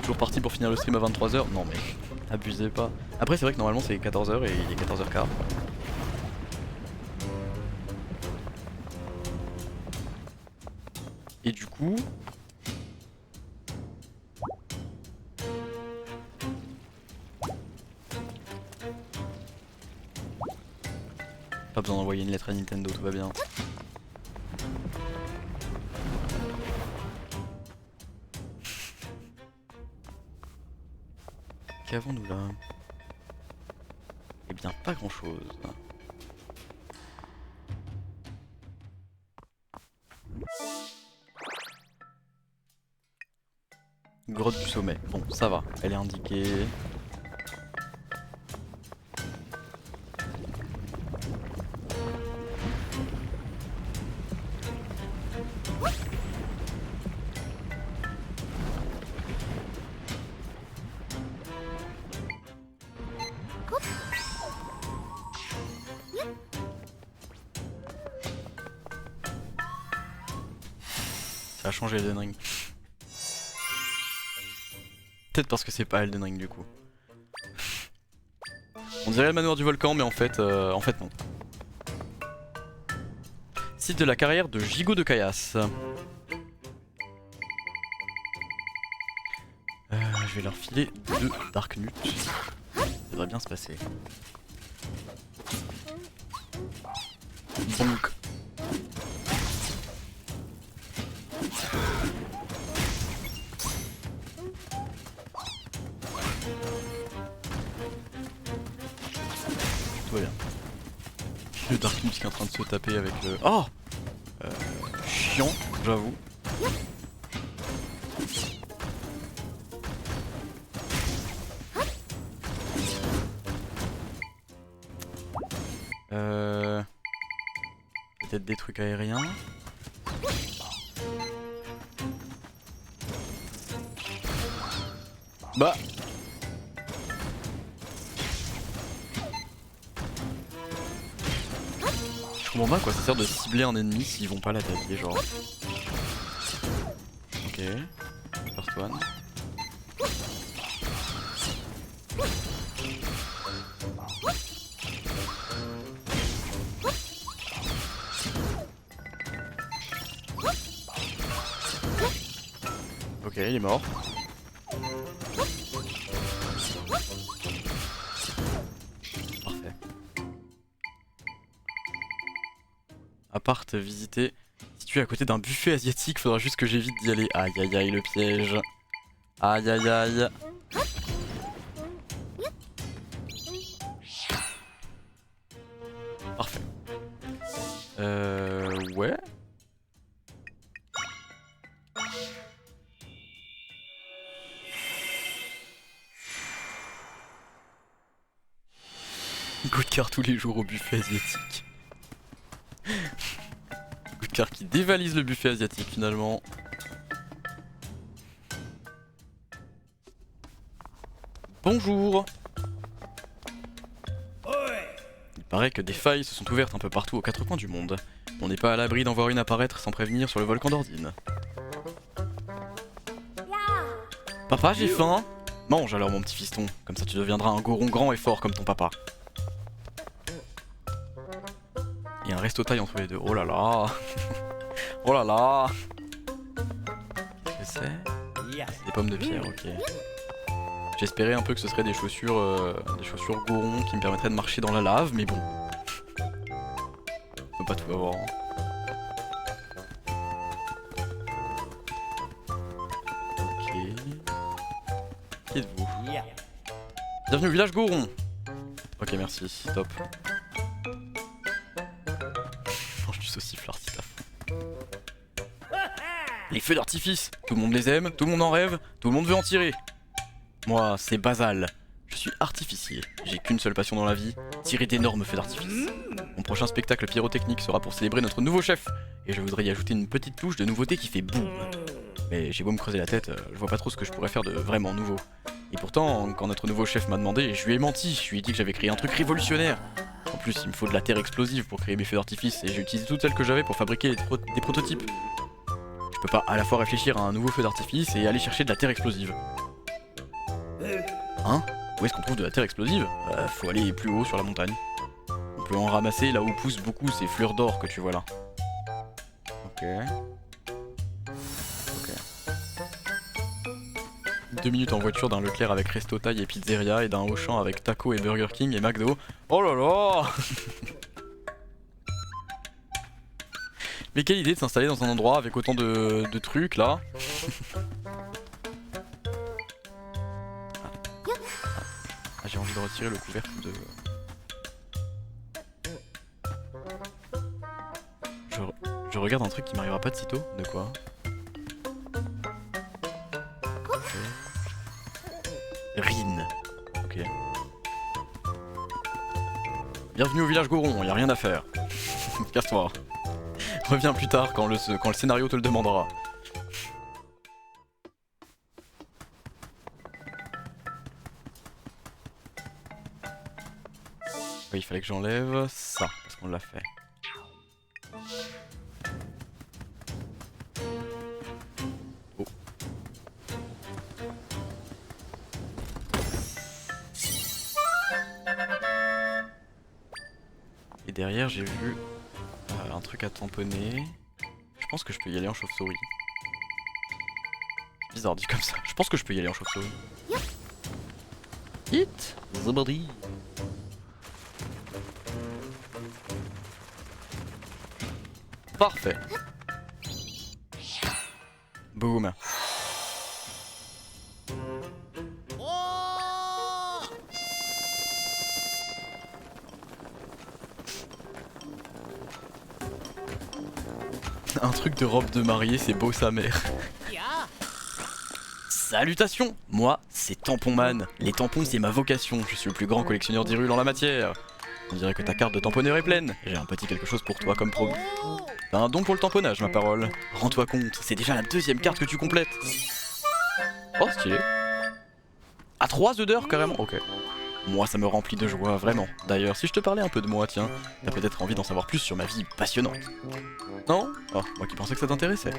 [SPEAKER 1] Toujours parti pour finir le stream à 23h. Non mais abusez pas. Après c'est vrai que normalement c'est 14h et il est 14h15. Et du coup... Pas besoin d'envoyer une lettre à Nintendo, tout va bien. Qu'avons-nous là? Eh bien pas grand chose. Grotte du sommet, bon ça va, elle est indiquée. Ça a changé Elden Ring. Peut-être parce que c'est pas Elden Ring du coup. On dirait le manoir du volcan mais en fait non. Site de la carrière de Gigot de Caillasse. Je vais leur filer 2 Dark Nut. Ça devrait bien se passer. Donc. Tout va bien. Le Darkness qui est en train de se taper avec le... Oh chiant, j'avoue. Peut-être des trucs aériens. Bah je comprends pas à quoi ça sert de cibler un ennemi s'ils vont pas l'attaquer genre. Ok. First one. Ok, il est mort. Parfait. Appart visité. Situé à côté d'un buffet asiatique, faudra juste que j'évite d'y aller. Aïe aïe aïe le piège. Aïe aïe aïe. Parfait. Ouais. Coup de cœur tous les jours au buffet asiatique. Coup de cœur qui dévalise le buffet asiatique finalement. Bonjour. Il paraît que des failles se sont ouvertes un peu partout aux quatre coins du monde. On n'est pas à l'abri d'en voir une apparaître sans prévenir sur le volcan d'Ordine. Papa, j'ai faim. Mange alors mon petit fiston, comme ça tu deviendras un goron grand et fort comme ton papa. Il y a un resto taille entre les deux. Oh là là. Oh là là. Qu'est-ce que c'est? Des pommes de pierre, ok. J'espérais un peu que ce serait des chaussures goron qui me permettraient de marcher dans la lave, mais bon. On peut pas tout avoir. Hein. Ok. Qui êtes-vous? Bienvenue au village goron. Ok, merci, top. Mange du sauciflard si t'as faim. Les feux d'artifice, tout le monde les aime, tout le monde en rêve, tout le monde veut en tirer. Moi, c'est Basal. Je suis artificier. J'ai qu'une seule passion dans la vie, tirer d'énormes feux d'artifice. Mon prochain spectacle pyrotechnique sera pour célébrer notre nouveau chef. Et je voudrais y ajouter une petite touche de nouveauté qui fait boum. Mais j'ai beau me creuser la tête, je vois pas trop ce que je pourrais faire de vraiment nouveau. Et pourtant, quand notre nouveau chef m'a demandé, je lui ai menti. Je lui ai dit que j'avais créé un truc révolutionnaire. En plus, il me faut de la terre explosive pour créer mes feux d'artifice. Et j'ai utilisé toutes celles que j'avais pour fabriquer des prototypes. Je peux pas à la fois réfléchir à un nouveau feu d'artifice et aller chercher de la terre explosive. Hein? Où est-ce qu'on trouve de la terre explosive? Faut aller plus haut sur la montagne. On peut en ramasser là où poussent beaucoup ces fleurs d'or que tu vois là. Ok. Ok. 2 minutes en voiture d'un Leclerc avec Resto Taille et Pizzeria et d'un Auchan avec Taco et Burger King et McDo. Oh là là. Mais quelle idée de s'installer dans un endroit avec autant de trucs là. Ah, j'ai envie de retirer le couvercle de... Je regarde un truc qui m'arrivera pas de sitôt. De quoi? Okay. Rin. Ok. Bienvenue au village Goron, y a rien à faire. Casse-toi. Reviens plus tard quand le scénario te le demandera. Oui, il fallait que j'enlève ça, parce qu'on l'a fait. Oh. Et derrière, j'ai vu un truc à tamponner. Je pense que je peux y aller en chauve-souris. Bizarre dit comme ça. Je pense que je peux y aller en chauve-souris. Hit the body. Parfait. Boum. Un truc de robe de mariée, c'est beau sa mère. Salutations, moi c'est Tampon Man. Les tampons c'est ma vocation, je suis le plus grand collectionneur d'Hyrule en la matière. On dirait que ta carte de tamponneur est pleine. J'ai un petit quelque chose pour toi comme promis. T'as un don pour le tamponnage ma parole. Rends-toi compte, c'est déjà la deuxième carte que tu complètes. Oh stylé. À 3 odeurs carrément, ok. Moi ça me remplit de joie, vraiment. D'ailleurs, si je te parlais un peu de moi, tiens, t'as peut-être envie d'en savoir plus sur ma vie passionnante. Non? Oh, moi qui pensais que ça t'intéressait.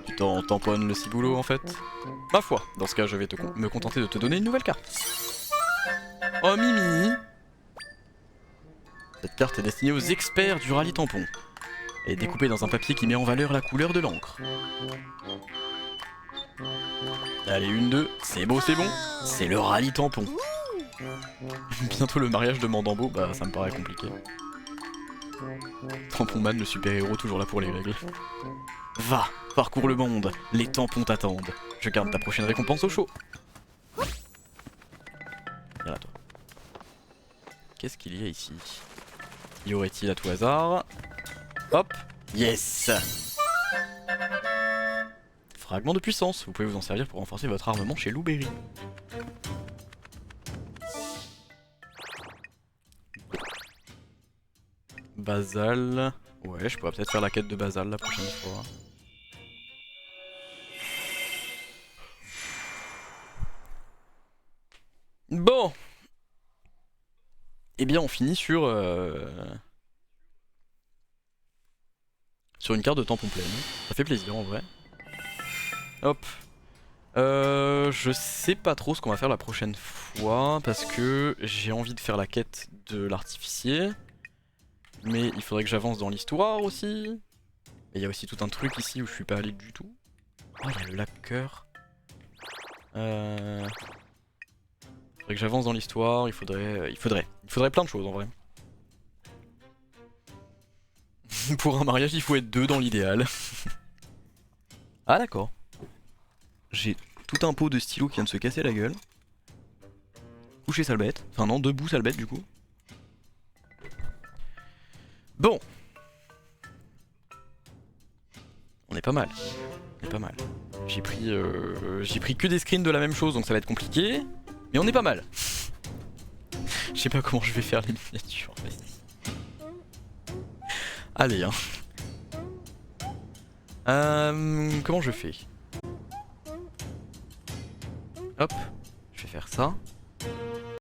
[SPEAKER 1] Tu t'en tamponnes le ciboulot en fait. Ma foi, dans ce cas je vais me contenter de te donner une nouvelle carte. Oh Mimi! Cette carte est destinée aux experts du rallye tampon. Elle est découpée dans un papier qui met en valeur la couleur de l'encre. Allez, 1, 2, c'est beau, c'est le rallye tampon. Bientôt le mariage de Mandambo, bah ça me paraît compliqué. Tampon Man, le super-héros, toujours là pour les règles. Va, parcours le monde, les tampons t'attendent. Je garde ta prochaine récompense au chaud. Viens là toi. Qu'est-ce qu'il y a ici? Y aurait-il à tout hasard? Hop, yes! Fragment de puissance, vous pouvez vous en servir pour renforcer votre armement chez Louberry. Basal. Ouais, je pourrais peut-être faire la quête de Basal la prochaine fois. Bon. Eh bien, on finit sur une carte de tampon pleine. Ça fait plaisir en vrai. Hop. Je sais pas trop ce qu'on va faire la prochaine fois parce que j'ai envie de faire la quête de l'artificier. Mais il faudrait que j'avance dans l'histoire aussi. Et il y a aussi tout un truc ici où je suis pas allé du tout. Oh, il y a le lac cœur. Il faudrait que j'avance dans l'histoire, il faudrait plein de choses en vrai. Pour un mariage, il faut être 2 dans l'idéal. Ah d'accord. J'ai tout un pot de stylo qui vient de se casser la gueule. Couché sale bête. Enfin non, debout sale bête du coup. Bon. On est pas mal. On est pas mal. J'ai pris que des screens de la même chose donc ça va être compliqué. Mais on est pas mal. Je sais pas comment je vais faire les miniatures. Allez hein. Comment je fais? Hop, je vais faire ça.